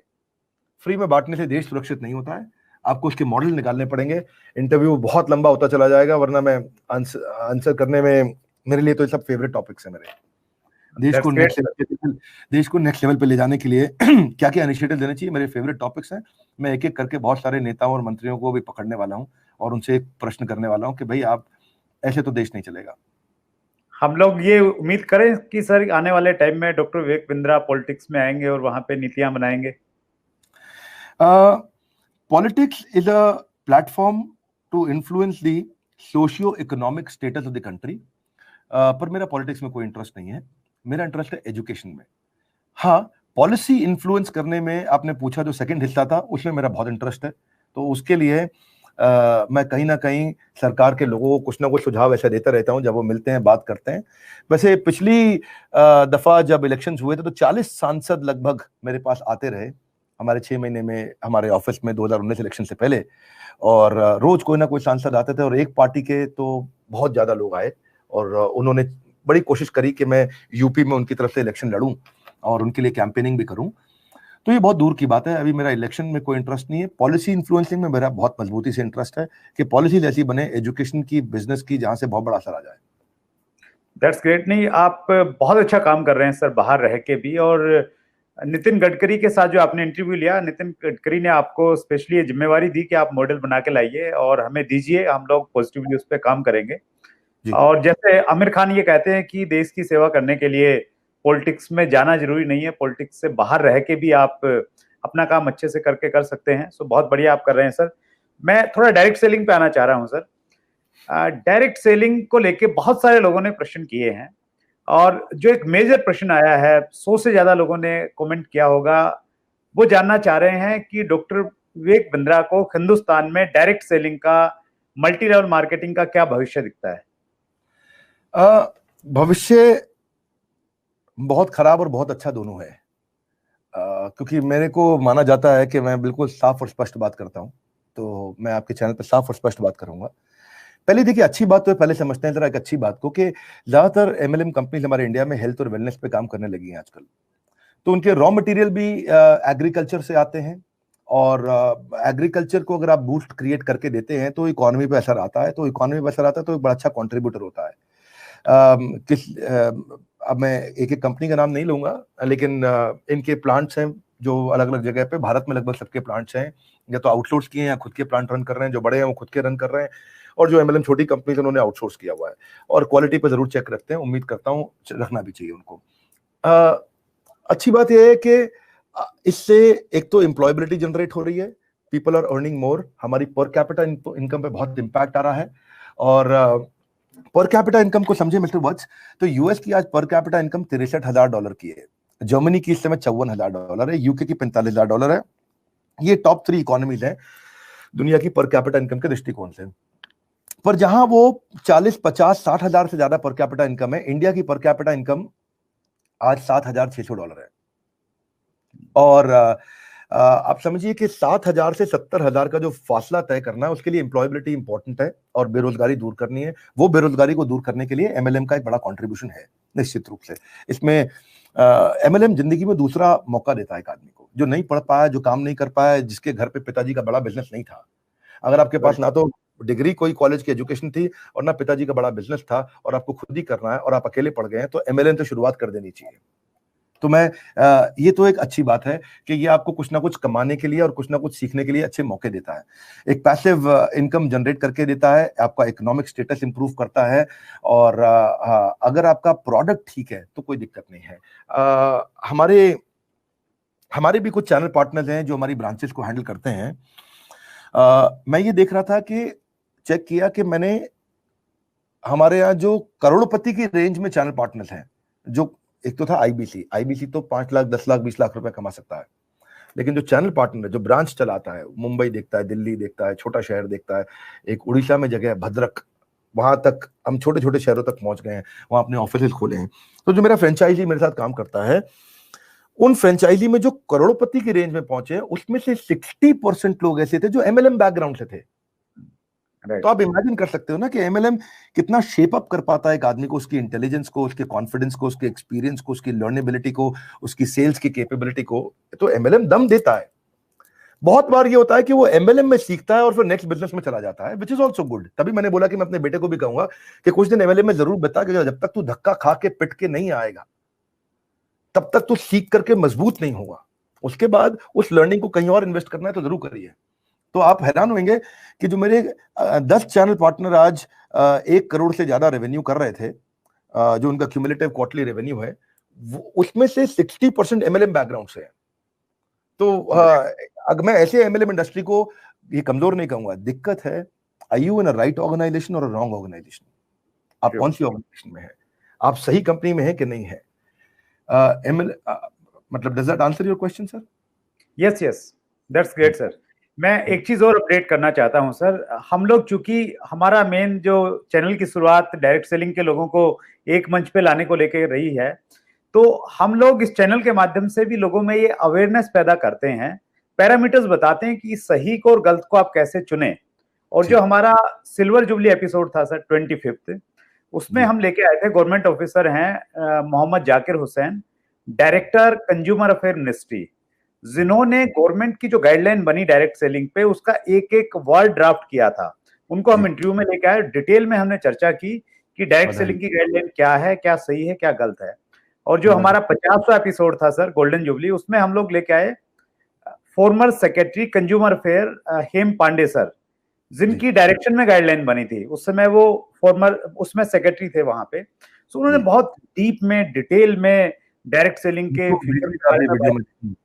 फ्री में बांटने से देश सुरक्षित नहीं होता है, आपको उसके मॉडल निकालने पड़ेंगे। इंटरव्यू बहुत लंबा होता चला जाएगा, वरना मैं आंसर करने में, मेरे लिए तो ये सब फेवरेट टॉपिक्स है मेरे। देश को नेक्स्ट लेवल पे ले जाने के लिए क्या क्या इनिशिएटिव देने चाहिए, मेरे फेवरेट टॉपिक्स हैं। मैं एक एक करके बहुत सारे नेताओं और मंत्रियों को भी पकड़ने वाला हूं और उनसे एक प्रश्न करने वाला हूं कि भाई आप, ऐसे तो देश नहीं चलेगा। हम लोग ये उम्मीद करें कि सर आने वाले टाइम में डॉक्टर विवेक बिंद्रा पॉलिटिक्स में आएंगे और वहां पे नीतियां बनाएंगे। Politics is a platform to influence the socio economic status of the country. पर मेरा पॉलिटिक्स में कोई इंटरेस्ट नहीं है। मेरा इंटरेस्ट है एजुकेशन में। हाँ, पॉलिसी इन्फ्लुएंस करने में आपने पूछा, जो सेकंड हिस्सा था उसमें मेरा बहुत इंटरेस्ट है। तो उसके लिए मैं कहीं ना कहीं सरकार के लोगों को कुछ ना कुछ सुझाव ऐसा देता रहता हूं जब वो मिलते हैं, बात करते हैं। वैसे पिछली दफा जब इलेक्शंस हुए थे तो 40 सांसद लगभग मेरे पास आते रहे हमारे 6 महीने में हमारे ऑफिस में 2019 इलेक्शन से पहले, और रोज कोई ना कोई सांसद आते थे। और एक पार्टी के तो बहुत ज्यादा लोग आए और उन्होंने बड़ी कोशिश करी कि मैं यूपी में उनकी तरफ से इलेक्शन लड़ूं और उनके लिए कैंपेनिंग भी करूं। तो ये बहुत दूर की बात है, अभी मेरा इलेक्शन में कोई इंटरेस्ट नहीं है। पॉलिसी इन्फ्लुएंसिंग में मेरा बहुत मजबूती से इंटरेस्ट है कि पॉलिसी ऐसी बने, एजुकेशन की, बिजनेस की, जहां से बहुत बड़ा असर आ जाए। That's great. नहीं, आप बहुत अच्छा काम कर रहे हैं सर बाहर रह के भी। और नितिन गडकरी के साथ जो आपने इंटरव्यू लिया, नितिन गडकरी ने आपको स्पेशली ये जिम्मेवारी दी कि आप मॉडल बना के लाइए और हमें दीजिए, हम लोग पॉजिटिवली उस पर काम करेंगे। और जैसे आमिर खान ये कहते हैं कि देश की सेवा करने के लिए पॉलिटिक्स में जाना जरूरी नहीं है, पॉलिटिक्स से बाहर रह के भी आप अपना काम अच्छे से करके कर सकते हैं। सो बहुत बढ़िया आप कर रहे हैं सर। मैं थोड़ा डायरेक्ट सेलिंग पे आना चाह रहा हूं सर। डायरेक्ट सेलिंग को लेके बहुत सारे लोगों ने प्रश्न किए हैं, और जो एक मेजर प्रश्न आया है, 100 से ज्यादा लोगों ने कमेंट किया होगा, वो जानना चाह रहे हैं कि डॉक्टर विवेक बिंद्रा को हिंदुस्तान में डायरेक्ट सेलिंग का, मल्टी लेवल मार्केटिंग का क्या भविष्य दिखता है? भविष्य बहुत खराब और बहुत अच्छा दोनों है, क्योंकि मेरे को माना जाता है कि मैं बिल्कुल साफ और स्पष्ट बात करता हूं। तो मैं आपके चैनल पर साफ और स्पष्ट बात करूंगा। पहले देखिए, अच्छी बात तो पहले समझते हैं जरा एक अच्छी बात को, कि ज्यादातर एमएलएम कंपनीज हमारे इंडिया में हेल्थ और वेलनेस पे काम करने लगी हैं आजकल। तो उनके रॉ मटेरियल भी एग्रीकल्चर से आते हैं, और एग्रीकल्चर को अगर आप बूस्ट क्रिएट करके देते हैं तो इकोनॉमी पे असर आता है। तो इकोनॉमी पे असर आता है तो एक बड़ा अच्छा कॉन्ट्रीब्यूटर होता है। अब मैं एक एक कंपनी का नाम नहीं लूंगा, लेकिन इनके प्लांट्स हैं जो अलग अलग जगह पे, भारत में लगभग सबके प्लांट्स हैं, या तो आउटसोर्स किए हैं या खुद के प्लांट रन कर रहे हैं। जो बड़े हैं वो खुद के रन कर रहे हैं, और जो एमएलएम छोटी कंपनी उन्होंने आउटसोर्स किया हुआ है, और क्वालिटी पे जरूर चेक रखते हैं। उम्मीद करता हूँ रखना भी चाहिए उनको। अच्छी बात यह है कि इससे एक तो एम्प्लॉयबिलिटी जनरेट हो रही है, पीपल आर अर्निंग मोर, हमारी पर कैपिटा इनकम पे बहुत इम्पैक्ट आ रहा है। और पर कैपिटा इनकम को समझे मिस्टर वत्स, तो यूएस की आज पर कैपिटा इनकम $63,000 की है, जर्मनी की इस समय $54,000 है, यूके की $45,000 है। ये टॉप 3 इकोनॉमीज हैं दुनिया की पर कैपिटा इनकम के दृष्टिकोण से। पर जहां वो 40, 50, 60 हजार से ज्यादा पर कैपिटा इनकम है, इंडिया की पर कैपिटा इनकम आज $7,600 है। और आप समझिए कि 7,000 से 70,000 का जो फासला तय करना है, उसके लिए एम्प्लॉयबिलिटी इंपॉर्टेंट है और बेरोजगारी दूर करनी है। वो बेरोजगारी को दूर करने के लिए एमएलएम का एक बड़ा कंट्रीब्यूशन है निश्चित रूप से। इसमें एमएलएम जिंदगी में दूसरा मौका देता है एक आदमी को, जो नहीं पढ़ पाया, जो काम नहीं कर पाया, जिसके घर पे पिताजी का बड़ा बिजनेस नहीं था। अगर आपके पास ना तो डिग्री, कोई कॉलेज की एजुकेशन थी, और ना पिताजी का बड़ा बिजनेस था, और आपको खुद ही करना है और आप अकेले पढ़ गए हैं, तो एमएलएम से शुरुआत कर देनी चाहिए। तो मैं ये तो एक अच्छी बात है कि ये आपको कुछ ना कुछ कमाने के लिए और कुछ ना कुछ सीखने के लिए अच्छे मौके देता है, एक पैसिव इनकम जनरेट करके देता है, आपका इकोनॉमिक स्टेटस इंप्रूव करता है। और अगर आपका प्रोडक्ट ठीक है तो कोई दिक्कत नहीं है। हमारे भी कुछ चैनल पार्टनर्स हैं जो हमारी ब्रांचेस को हैंडल करते हैं। मैं ये देख रहा था कि चेक किया कि मैंने हमारे यहाँ जो करोड़पति की रेंज में चैनल पार्टनर्स हैं, जो एक तो था आईबीसी तो 5 लाख 10 लाख 20 लाख रुपए कमा सकता है, लेकिन जो चैनल पार्टनर है, जो ब्रांच चलाता है, मुंबई देखता है, दिल्ली देखता है, छोटा शहर देखता है, एक उड़ीसा में जगह है भद्रक, वहां तक हम छोटे छोटे शहरों तक पहुंच गए हैं, वहां अपने ऑफिस खोले हैं। तो जो मेरा फ्रेंचाइजी मेरे साथ काम करता है, उन फ्रेंचाइजी में जो करोड़पति की रेंज में पहुंचे, उसमें से 60% लोग ऐसे थे जो एमएलएम बैकग्राउंड से थे। तो आप इमेजिन कर सकते हो ना कि एमएलएम कितना शेप अप कर पाता है एक आदमी को, उसकी इंटेलिजेंस को, उसके कॉन्फिडेंस को, उसके एक्सपीरियंस को, उसकी लर्नेबिलिटी को, उसकी सेल्स की कैपेबिलिटी को। तो एमएलएम दम देता है। बहुत बार ये होता है कि वो एमएलएम में सीखता है और फिर नेक्स्ट बिजनेस में चला जाता है, विच इज ऑल्सो गुड। तभी मैंने बोला कि मैं अपने बेटे को भी कहूंगा कि कुछ दिन एमएलएम में जरूर बता, कि जब तक तू धक्का खा के पिट के नहीं आएगा, तब तक तू सीख करके मजबूत नहीं होगा। उसके बाद उस लर्निंग को कहीं और इन्वेस्ट करना है तो जरूर करिए। तो आप हैरान होंगे कि जो मेरे 10 चैनल पार्टनर आज 1 करोड़ से ज्यादा रेवेन्यू कर रहे थे, जो उनका क्यूमुलेटिव क्वार्टरली रेवेन्यू है, उसमें से 60% एमएलएम बैकग्राउंड से है। तो अगर मैं ऐसे एमएलएम इंडस्ट्री को ये कमजोर नहीं कहूंगा। दिक्कत है, are you in a right organisation और अ रॉन्ग ऑर्गेनाइजेशन? आप कौन सी ऑर्गेनाइजेशन में है, आप सही कंपनी में है कि नहीं है? मतलब does that answer your question sir? Yes yes, that's great sir. मैं एक चीज और अपडेट करना चाहता हूं सर। हम लोग, चूंकि हमारा मेन जो चैनल की शुरुआत डायरेक्ट सेलिंग के लोगों को एक मंच पे लाने को लेकर रही है, तो हम लोग इस चैनल के माध्यम से भी लोगों में ये अवेयरनेस पैदा करते हैं, पैरामीटर्स बताते हैं कि सही को और गलत को आप कैसे चुने। और जो हमारा सिल्वर जुबली एपिसोड था सर 25th, उसमें हम लेके आए थे, गवर्नमेंट ऑफिसर हैं Mohammad Zakir Hussain, director consumer affair ministry, जिन्होंने गवर्नमेंट की जो गाइडलाइन बनी डायरेक्ट सेलिंग पे, उसका एक एक वर्ड ड्राफ्ट किया था। उनको हम इंटरव्यू में लेके आए, डिटेल में हमने चर्चा की कि डायरेक्ट सेलिंग की गाइडलाइन क्या है, क्या सही है, क्या गलत है। और जो हमारा 50वां एपिसोड था सर गोल्डन जुबली, उसमें हम लोग लेके आए फॉर्मर सेक्रेटरी कंज्यूमर अफेयर हेम पांडे सर, जिनकी डायरेक्शन में गाइडलाइन बनी थी। उस समय वो फॉर्मर उसमें सेक्रेटरी थे वहां पे। तो उन्होंने बहुत डीप में, डिटेल में डायरेक्ट सेलिंग के फ्यूचर के बारे में।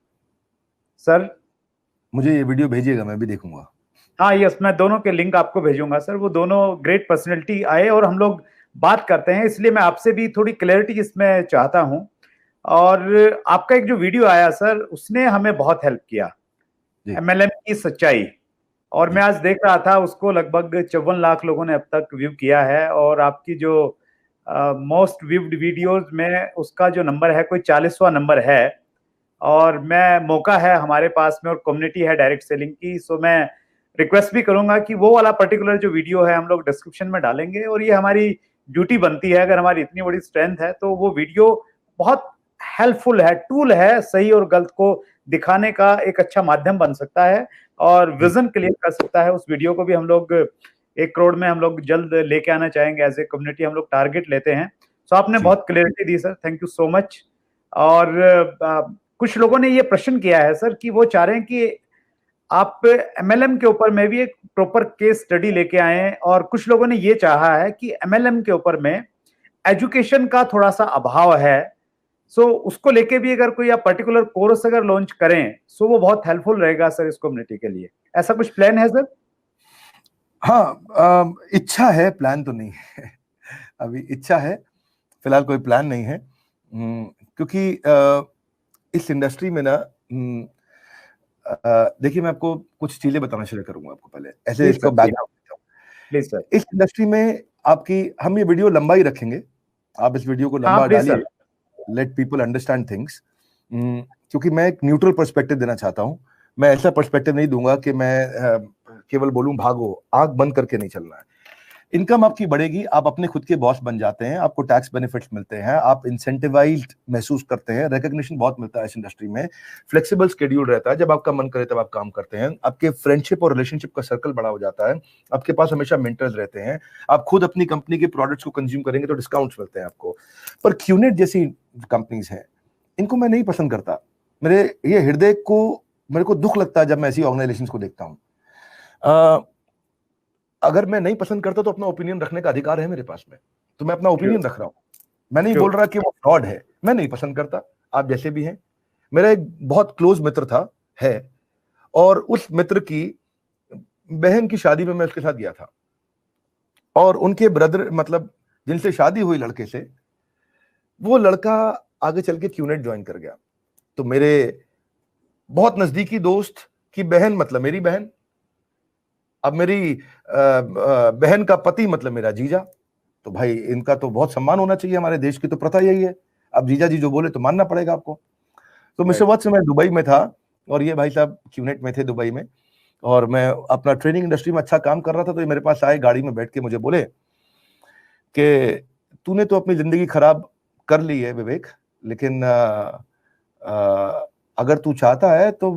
सर मुझे ये वीडियो भेजिएगा, मैं भी देखूंगा। हाँ यस, मैं दोनों के लिंक आपको भेजूंगा सर। वो दोनों ग्रेट पर्सनैलिटी आए और हम लोग बात करते हैं, इसलिए मैं आपसे भी थोड़ी क्लैरिटी इसमें चाहता हूं। और आपका एक जो वीडियो आया सर, उसने हमें बहुत हेल्प किया, एमएलएम की सच्चाई। और मैं आज देख रहा था, उसको लगभग 54 लाख लोगों ने अब तक व्यू किया है। और आपकी जो मोस्ट व्यूड वीडियोज में उसका जो नंबर है, कोई 40वां नंबर है। और मैं, मौका है हमारे पास में और कम्युनिटी है डायरेक्ट सेलिंग की, सो मैं रिक्वेस्ट भी करूंगा कि वो वाला पर्टिकुलर जो वीडियो है हम लोग डिस्क्रिप्शन में डालेंगे। और ये हमारी ड्यूटी बनती है, अगर हमारी इतनी बड़ी स्ट्रेंथ है तो वो वीडियो बहुत हेल्पफुल है, टूल है, सही और गलत को दिखाने का एक अच्छा माध्यम बन सकता है और विजन क्लियर कर सकता है। उस वीडियो को भी हम लोग 1 करोड़ में हम लोग जल्द लेके आना चाहेंगे, एज ए कम्युनिटी हम लोग टारगेट लेते हैं। सो आपने बहुत clarity the sir, thank you so much. और कुछ लोगों ने ये प्रश्न किया है सर कि वो चाह रहे हैं कि आप एमएलएम के ऊपर में भी एक प्रॉपर केस स्टडी लेके आए, और कुछ लोगों ने ये चाहा है कि एमएलएम के ऊपर में एजुकेशन का थोड़ा सा अभाव है। सो उसको लेके भी अगर कोई आप पर्टिकुलर कोर्स अगर लॉन्च करें सो वो बहुत हेल्पफुल रहेगा सर इस कम्युनिटी के लिए। ऐसा कुछ प्लान है सर? हाँ, इच्छा है, प्लान तो नहीं है। अभी इच्छा है, फिलहाल कोई प्लान नहीं है। क्योंकि इस इंडस्ट्री में ना, देखिए मैं आपको कुछ चीजें बताना शुरू करूंगा आपको, पहले ऐसे प्लीज इसको सर, बैकग्राउंड देता हूँ। Please sir. इस इंडस्ट्री में आपकी, हम ये वीडियो लंबा ही रखेंगे, आप इस वीडियो को हाँ लंबा प्लीज डालिए, sir. Let people understand things. क्योंकि मैं एक न्यूट्रल पर्सपेक्टिव देना चाहता हूँ। मैं ऐसा पर्सपेक्टिव नहीं दूंगा कि मैं केवल बोलूं भागो, आंख बंद करके नहीं चलना है। इनकम आपकी बढ़ेगी, आप अपने खुद के बॉस बन जाते हैं, आपको टैक्स बेनिफिट्स मिलते हैं, आप इंसेंटिवाइज्ड महसूस करते हैं, रिकॉग्निशन बहुत मिलता है इस इंडस्ट्री में, फ्लेक्सिबल शेड्यूल रहता है, जब आपका मन करे तब आप काम करते हैं, आपके फ्रेंडशिप और रिलेशनशिप का सर्कल बड़ा हो जाता है, आपके पास हमेशा मेंटर्स रहते हैं, आप खुद अपनी कंपनी के प्रोडक्ट्स को कंज्यूम करेंगे तो डिस्काउंट्स मिलते हैं आपको। पर क्यूनेट जैसी कंपनीज हैं, इनको मैं नहीं पसंद करता। मेरे ये हृदय को, मेरे को दुख लगता है जब मैं ऐसी ऑर्गेनाइजेशंस को देखता हूं। अगर मैं नहीं पसंद करता तो अपना ओपिनियन रखने का अधिकार है मेरे पास में, तो मैं अपना ओपिनियन रख रहा हूं। मैं नहीं बोल रहा कि वो फ्रॉड है, मैं नहीं पसंद करता, आप जैसे भी हैं। मेरा एक बहुत क्लोज मित्र था, है, और उस मित्र की बहन की शादी में मैं उसके साथ गया था, और उनके ब्रदर, मतलब जिनसे शादी हुई लड़के से, वो लड़का आगे चल के क्यूनेट ज्वाइन कर गया। तो मेरे बहुत नजदीकी दोस्त की बहन मतलब मेरी बहन, अब मेरी बहन का पति मतलब मेरा जीजा, तो भाई इनका तो बहुत सम्मान होना चाहिए, हमारे देश की तो प्रथा यही है। अब जीजा जी जो बोले तो मानना पड़ेगा आपको। तो मिस्टर वत्स, मैं दुबई में था और ये भाई साहब क्यूनेट में थे दुबई में, और मैं अपना ट्रेनिंग इंडस्ट्री में अच्छा काम कर रहा था। तो ये मेरे पास आए, गाड़ी में बैठ के मुझे बोले कि तूने तो अपनी जिंदगी खराब कर ली है विवेक, लेकिन अगर तू चाहता है तो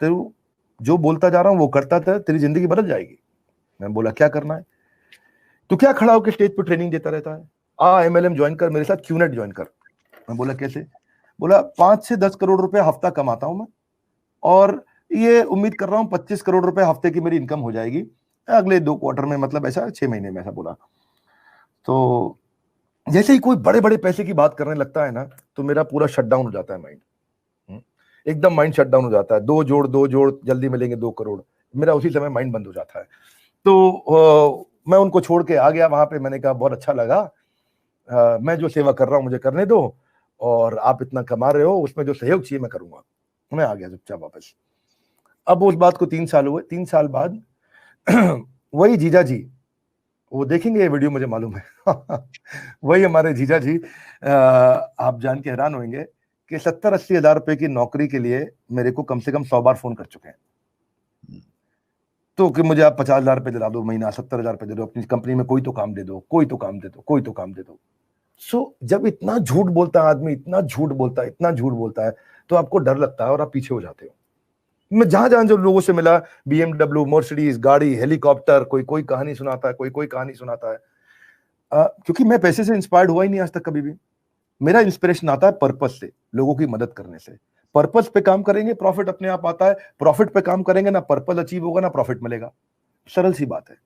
तेरू जो बोलता जा रहा हूं वो करता था, तेरी जिंदगी बदल जाएगी। मैं बोला क्या करना है? तो क्या खड़ा होकर स्टेज पर ट्रेनिंग देता रहता है? MLM ज्वाइन कर, मेरे साथ क्यूनेट ज्वाइन कर। मैं बोला कैसे? बोला 5 से 10 करोड़ रुपए हफ्ता कमाता हूं मैं, और ये उम्मीद कर रहा हूं 25 करोड़ रुपए हफ्ते की मेरी इनकम हो जाएगी अगले 2 क्वार्टर में, मतलब ऐसा 6 महीने में, ऐसा बोला। तो जैसे ही कोई बड़े बड़े पैसे की बात करने लगता है ना, तो मेरा पूरा शट डाउन हो जाता है माइंड, एकदम माइंड शट डाउन हो जाता है। 2 जोड़ जल्दी मिलेंगे 2 करोड़, मेरा उसी समय माइंड बंद हो जाता है। तो मैं उनको छोड़ के आ गया वहां पे। मैंने कहा बहुत अच्छा लगा, मैं जो सेवा कर रहा हूं मुझे करने दो, और आप इतना कमा रहे हो, उसमें जो सहयोग चाहिए मैं करूंगा। मैं आ गया चुपचाप वापस। अब उस बात को 3 साल हुए। 3 साल बाद वही जीजा जी, वो देखेंगे ये वीडियो मुझे मालूम है वही हमारे जीजा जी, आप जान के हैरान होंगे कि 70-80 हजार रुपए की नौकरी के लिए मेरे को कम से कम 100 बार फोन कर चुके हैं। तो कि मुझे आप 50 हजार रुपए दिला दो महीना, 70 हजार रुपए दे दो, अपनी कंपनी में कोई तो काम दे दो, कोई तो काम दे दो, कोई तो काम दे दो। सो जब इतना झूठ बोलता है आदमी, इतना झूठ बोलता है, इतना झूठ बोलता है, तो आपको डर लगता है और आप पीछे हो जाते हो। मैं जहां जहां जो लोगों से मिला, BMW, मर्सिडीज, गाड़ी, हेलीकॉप्टर, कोई कोई कहानी सुनाता है, कोई कोई कहानी सुनाता है। क्योंकि मैं पैसे से इंस्पायर्ड हुआ ही नहीं आज तक कभी भी। मेरा इंस्पिरेशन आता है पर्पस से, लोगों की मदद करने से। पर्पस पे काम करेंगे, प्रॉफिट अपने आप आता है। प्रॉफिट पे काम करेंगे ना, पर्पस अचीव होगा ना प्रॉफिट मिलेगा। सरल सी बात है।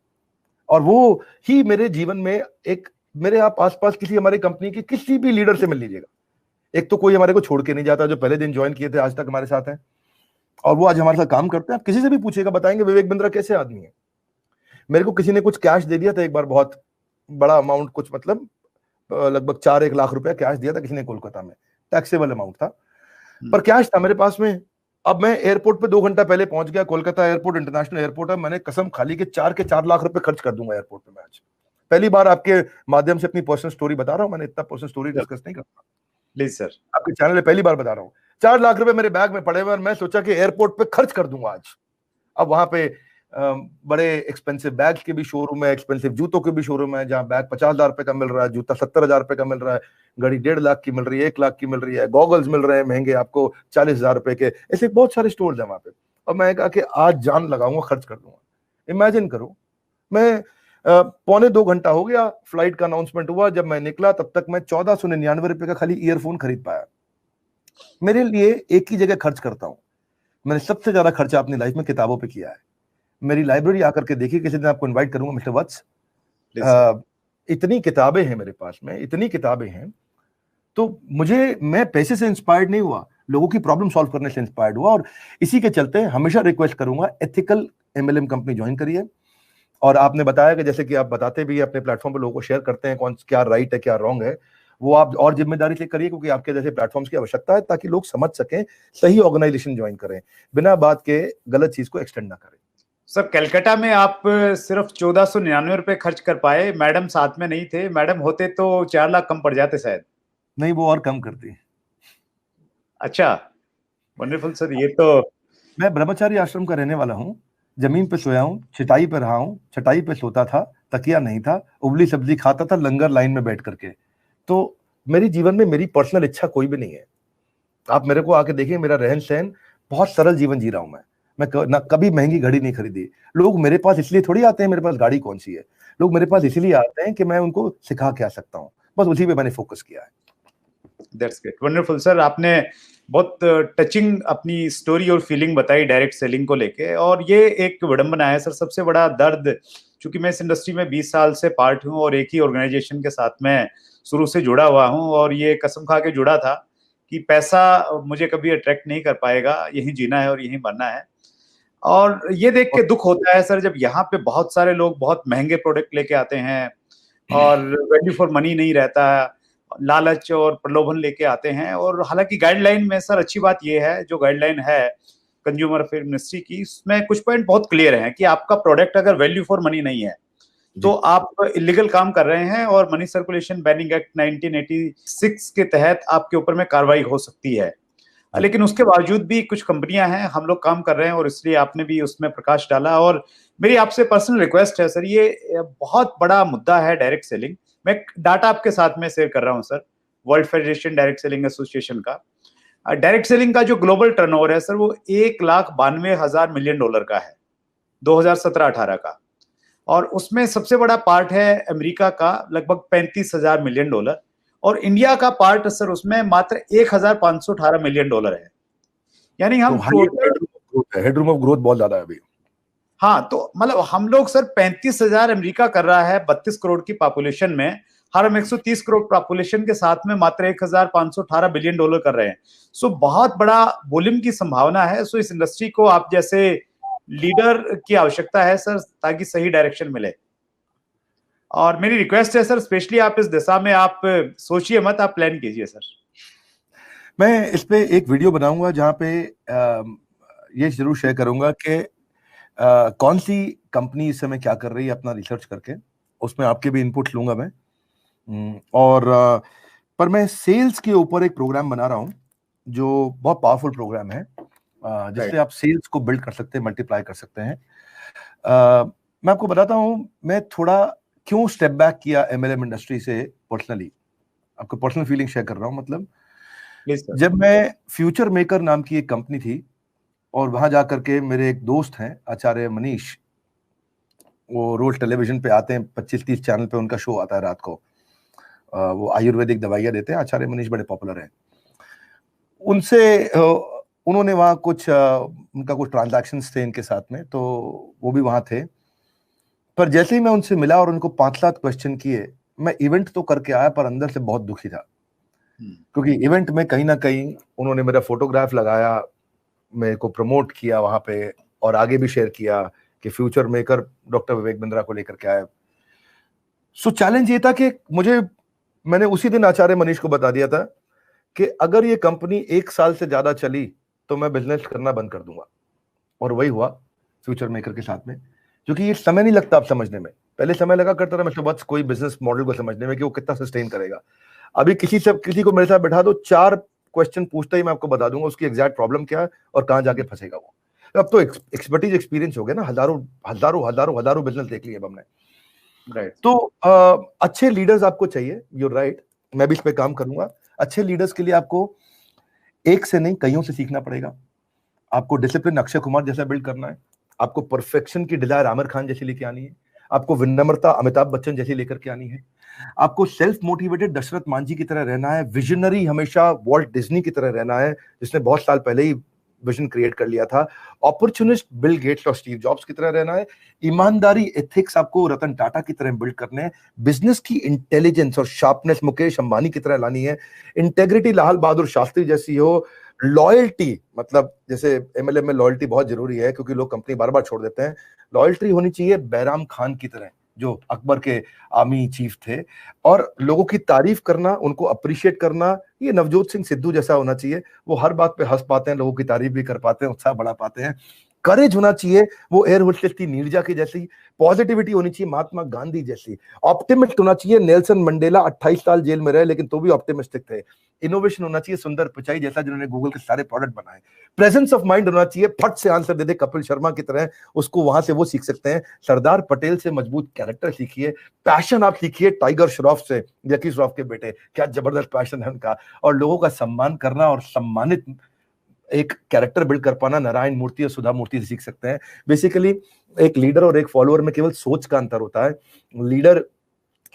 और वो ही मेरे जीवन में एक, मेरे आप आसपास किसी हमारी कंपनी की किसी भी लीडर से मिल लीजिएगा, एक तो कोई हमारे को छोड़ के नहीं जाता, जो पहले दिन ज्वाइन किए थे आज तक हमारे साथ हैं, और वो आज हमारे साथ काम करते हैं। आप किसी से भी पूछिएगा, बताएंगे विवेक बिंद्रा कैसे आदमी है। मेरे को किसी ने कुछ कैश दे दिया था एक बार, बहुत बड़ा अमाउंट, कुछ मतलब लगभग 4-1 लाख रुपया कैश दिया था किसी ने कोलकाता में, टैक्सेबल अमाउंट था, पर कैश था मेरे पास में। अब मैं एयरपोर्ट पे 2 घंटा पहले पहुंच गया, कोलकाता एयरपोर्ट इंटरनेशनल एयरपोर्ट है। मैंने कसम खाली के 4 लाख रुपए खर्च कर दूंगा एयरपोर्ट पे मैं आज। पहली बार आपके माध्यम से अपनी पर्सनल स्टोरी बता रहा हूं, मैंने इतना पर्सनल स्टोरी डिस्कस नहीं करता प्लीज सर, आपके चैनल पे, पहली बार बता रहा हूं। 4 लाख रुपए मेरे बैग में पड़े हुए और मैं सोचा कि एयरपोर्ट पे खर्च कर दूंगा आज। अब वहां पे बड़े एक्सपेंसिव बैग के भी शोरूम है, एक्सपेंसिव जूतों के भी शोरूम है, जहां बैग 50 हजार रुपए का मिल रहा है, जूता 70 हजार रुपए का मिल रहा है, घड़ी 1.5 लाख की मिल रही है, 1 लाख की मिल रही है, गॉगल्स मिल रहे हैं महंगे आपको 40 हजार रुपए के, ऐसे बहुत सारे स्टोर्स हैं वहां पे। और मैं कहा कि आज जान लगाऊंगा, खर्च कर दूंगा। इमेजिन करो, मैं 1.25 घंटा हो गया, फ्लाइट का अनाउंसमेंट हुआ, जब मैं निकला तब तक मैं 1499 रुपए का खाली ईयरफोन खरीद पाया। मेरे लिए एक ही जगह खर्च करता हूं। मैंने सबसे ज्यादा खर्चा अपनी लाइफ में किताबों पे किया है। मेरी लाइब्रेरी आकर के देखिए, किसी दिन आपको इनवाइट करूंगा मिस्टर वत्स। इतनी किताबें हैं मेरे पास में, इतनी किताबें हैं तो मैं पैसे से इंस्पायर्ड नहीं हुआ, लोगों की प्रॉब्लम सॉल्व करने से इंस्पायर्ड हुआ, और इसी के चलते हमेशा रिक्वेस्ट करूंगा एथिकल एमएलएम कंपनी ज्वाइन करिए। और आपने बताया कि जैसे कि आप बताते भी अपने प्लेटफॉर्म पर लोगों को शेयर करते हैं कौन क्या राइट है क्या रॉन्ग है, वो आप और जिम्मेदारी से करिए, क्योंकि आपके जैसे प्लेटफॉर्म्स की आवश्यकता है ताकि लोग समझ सकें, सही ऑर्गेनाइजेशन ज्वाइन करें, बिना बात के गलत चीज को एक्सटेंड ना करें। सर कलकत्ता में आप सिर्फ 1499 रुपए खर्च कर पाए, मैडम साथ में नहीं थे, मैडम होते तो 4 लाख कम पड़ जाते शायद। नहीं, वो और कम करती। अच्छा, वंडरफुल सर। ये तो मैं ब्रह्मचारी आश्रम का रहने वाला हूँ, जमीन पे सोया हूँ, चटाई पे रहा हूँ, चटाई पे सोता था, तकिया नहीं था, उबली सब्जी खाता था लंगर लाइन में बैठ करके। तो मेरे जीवन में मेरी पर्सनल इच्छा कोई भी नहीं है। आप मेरे को आके देखिए, मेरा रहन सहन बहुत सरल जीवन जी रहा हूं मैं ना कभी महंगी घड़ी नहीं खरीदी। लोग मेरे पास इसलिए थोड़ी आते हैं मेरे पास गाड़ी कौन सी है, लोग मेरे पास इसलिए आते हैं कि मैं उनको सिखा के आ सकता हूँ, बस उसी पे मैंने फोकस किया है। That's great, wonderful sir. आपने बहुत टचिंग अपनी स्टोरी और फीलिंग बताई डायरेक्ट सेलिंग को लेके, और ये एक विडंबना है सर, सबसे बड़ा दर्द, क्योंकि मैं इस इंडस्ट्री में 20 साल से पार्ट हूँ और एक ही ऑर्गेनाइजेशन के साथ में शुरू से जुड़ा हुआ हूँ, और ये कसम खा के जुड़ा था कि पैसा मुझे कभी अट्रैक्ट नहीं कर पाएगा, यहीं जीना है और यहीं मरना है। और ये देख के दुख होता है सर, जब यहाँ पे बहुत सारे लोग बहुत महंगे प्रोडक्ट लेके आते हैं और वैल्यू फॉर मनी नहीं रहता है, लालच और प्रलोभन लेके आते हैं। और हालांकि गाइडलाइन में सर अच्छी बात ये है, जो गाइडलाइन है कंज्यूमर अफेयर मिनिस्ट्री की, इसमें कुछ पॉइंट बहुत क्लियर हैं कि आपका प्रोडक्ट अगर वैल्यू फॉर मनी नहीं है तो आप इलीगल काम कर रहे हैं, और मनी सर्कुलेशन बैनिंग एक्ट 1986 के तहत आपके ऊपर में कार्रवाई हो सकती है। लेकिन उसके बावजूद भी कुछ कंपनियां हैं, हम लोग काम कर रहे हैं, और इसलिए आपने भी उसमें प्रकाश डाला। और मेरी आपसे पर्सनल रिक्वेस्ट है सर, ये बहुत बड़ा मुद्दा है डायरेक्ट सेलिंग। मैं डाटा आपके साथ में शेयर कर रहा हूं sir, world federation direct selling association का। डायरेक्ट सेलिंग का जो ग्लोबल टर्नओवर है सर, वो 1,92,000 मिलियन डॉलर का है 2017-18 का, और उसमें सबसे बड़ा पार्ट है अमेरिका का लगभग 35,000 मिलियन डॉलर, और इंडिया का पार्ट सर उसमें मात्र 1,518 मिलियन डॉलर है। यानी हम हेडरूम ऑफ ग्रोथ बहुत ज्यादा है अभी। हाँ, तो मतलब हम लोग सर 35,000 अमेरिका कर रहा है 32 करोड़ की पॉपुलेशन में, हर हम 130 करोड़ पॉपुलेशन के साथ में मात्र 1,518 बिलियन डॉलर कर रहे हैं। सो बहुत बड़ा वॉल्यूम की संभावना है। सो इस इंडस्ट्री को आप जैसे लीडर की आवश्यकता है सर, ताकि सही डायरेक्शन मिले। और मेरी रिक्वेस्ट है सर, स्पेशली आप इस दिशा में आप सोचिए मत, आप प्लान कीजिए सर। मैं इस पे एक वीडियो बनाऊंगा जहां पे ये जरूर शेयर करूंगा कि कौन सी कंपनी इस समय क्या कर रही है, अपना रिसर्च करके उसमें आपके भी इनपुट लूंगा मैं। और पर मैं सेल्स के ऊपर एक प्रोग्राम बना रहा हूं जो बहुत पावरफुल प्रोग्राम है, जिससे आप सेल्स को बिल्ड कर सकते हैं, मल्टीप्लाई कर सकते हैं। मैं आपको बताता हूं मैं थोड़ा क्यों स्टेप बैक किया एमएलएम इंडस्ट्री से पर्सनली, आपको पर्सनल फीलिंग शेयर कर रहा हूं। मतलब जब मैं फ्यूचर मेकर नाम की एक कंपनी थी, और वहां जाकर के मेरे एक दोस्त हैं आचार्य मनीष, वो रोज टेलीविजन पे आते हैं, 25-30 चैनल पे उनका शो आता है रात को, वो आयुर्वेदिक दवाइयां देते हैं, आचार्य मनीष बड़े पॉपुलर हैं। उनसे उन्होंने वहाँ कुछ उनका कुछ ट्रांजैक्शंस थे इनके साथ में, तो वो भी वहाँ थे। पर जैसे ही मैं उनसे मिला और उनको 5-7 क्वेश्चन किए, मैं इवेंट तो करके आया पर अंदर से बहुत दुखी था, क्योंकि इवेंट में कहीं ना कहीं उन्होंने मेरा फोटोग्राफ लगाया, मेरे को प्रमोट किया वहां पे, और आगे भी शेयर किया कि future maker doctor Vivek Bindra को लेकर के आए। सो चैलेंज ये था कि मैंने उसी दिन आचार्य मनीष को बता दिया था कि अगर ये कंपनी 1 साल से ज्यादा चली तो मैं बिजनेस करना बंद कर दूंगा। और वही हुआ फ्यूचर मेकर के साथ में, क्योंकि ये समय नहीं लगता आप समझने में। पहले समय लगा करता था मैं बस कोई बिजनेस मॉडल को समझने में कि वो कितना सस्टेन करेगा। अभी किसी को मेरे साथ बैठा दो, 4 क्वेश्चन पूछते ही मैं आपको बता दूंगा उसकी एग्जैक्ट प्रॉब्लम क्या है और कहां जाके फंसेगा वो। अब तो एक्सपर्टीज एक्सपीरियंस हो गया ना, हजारों बिजनेस देख लिए अब हमने। राइट। तो अच्छे लीडर्स आपको चाहिए, यूर राइट, मैं भी इस पे काम करूंगा। अच्छे लीडर्स के लिए आपको एक से नहीं कईयों से सीखना पड़ेगा। आपको डिसिप्लिन अक्षय कुमार जैसा बिल्ड करना है, आपको परफेक्शन की डिजायर आमिर खान जैसी लेके आनी है, आपको विनम्रता अमिताभ बच्चन जैसी लेकर के आनी है, आपको सेल्फ मोटिवेटेड दशरथ मांझी की तरह रहना है, विजनरी हमेशा वॉल्ट डिज्नी की तरह रहना है, जिसने बहुत साल पहले ही विजन क्रिएट कर लिया था। अपॉर्चुनिस्ट बिल गेट्स और स्टीव जॉब्स की तरह रहना है। ईमानदारी, एथिक्स आपको रतन टाटा की तरह बिल्ड करने हैं। बिजनेस की इंटेलिजेंस और शार्पनेस मुकेश अंबानी की तरह लानी है। इंटेग्रिटी लाल बहादुर शास्त्री जैसी हो। लॉयल्टी, मतलब जैसे एमएलए में लॉयल्टी बहुत जरूरी है क्योंकि लोग कंपनी बार बार छोड़ देते हैं। लॉयल्टी होनी चाहिए बैराम खान की तरह, जो अकबर के आर्मी चीफ थे। और लोगों की तारीफ करना, उनको अप्रिशिएट करना, ये नवजोत सिंह सिद्धू जैसा होना चाहिए। वो हर बात पे हंस पाते हैं, लोगों की तारीफ भी कर पाते हैं, उत्साह बढ़ा पाते हैं। करेज होना चाहिए, वो एयर होस्टेस थी नीरजा की जैसी। पॉजिटिविटी होनी चाहिए महात्मा गांधी जैसी। ऑप्टिमिस्ट होना चाहिए नेल्सन मंडेला, 28 साल जेल में रहे लेकिन तो भी ऑप्टिमिस्टिक थे। इनोवेशन होना चाहिए सुंदर पिचाई जैसा, जिन्होंने गूगल के सारे प्रोडक्ट बनाए। प्रेजेंस ऑफ माइंड होना चाहिए, फट से आंसर दे दे कपिल शर्मा की तरह, उसको वहां से वो सीख सकते हैं। सरदार पटेल से मजबूत कैरेक्टर सीखिए। पैशन आप सीखिए टाइगर श्रॉफ से, जैकी श्रॉफ के बेटे, क्या जबरदस्त पैशन है उनका। और लोगों का सम्मान करना और सम्मानित एक कैरेक्टर बिल्ड कर पाना नारायण मूर्ति और सुधा मूर्ति से सीख सकते हैं। बेसिकली एक लीडर और एक फॉलोअर में केवल सोच का अंतर होता है। लीडर,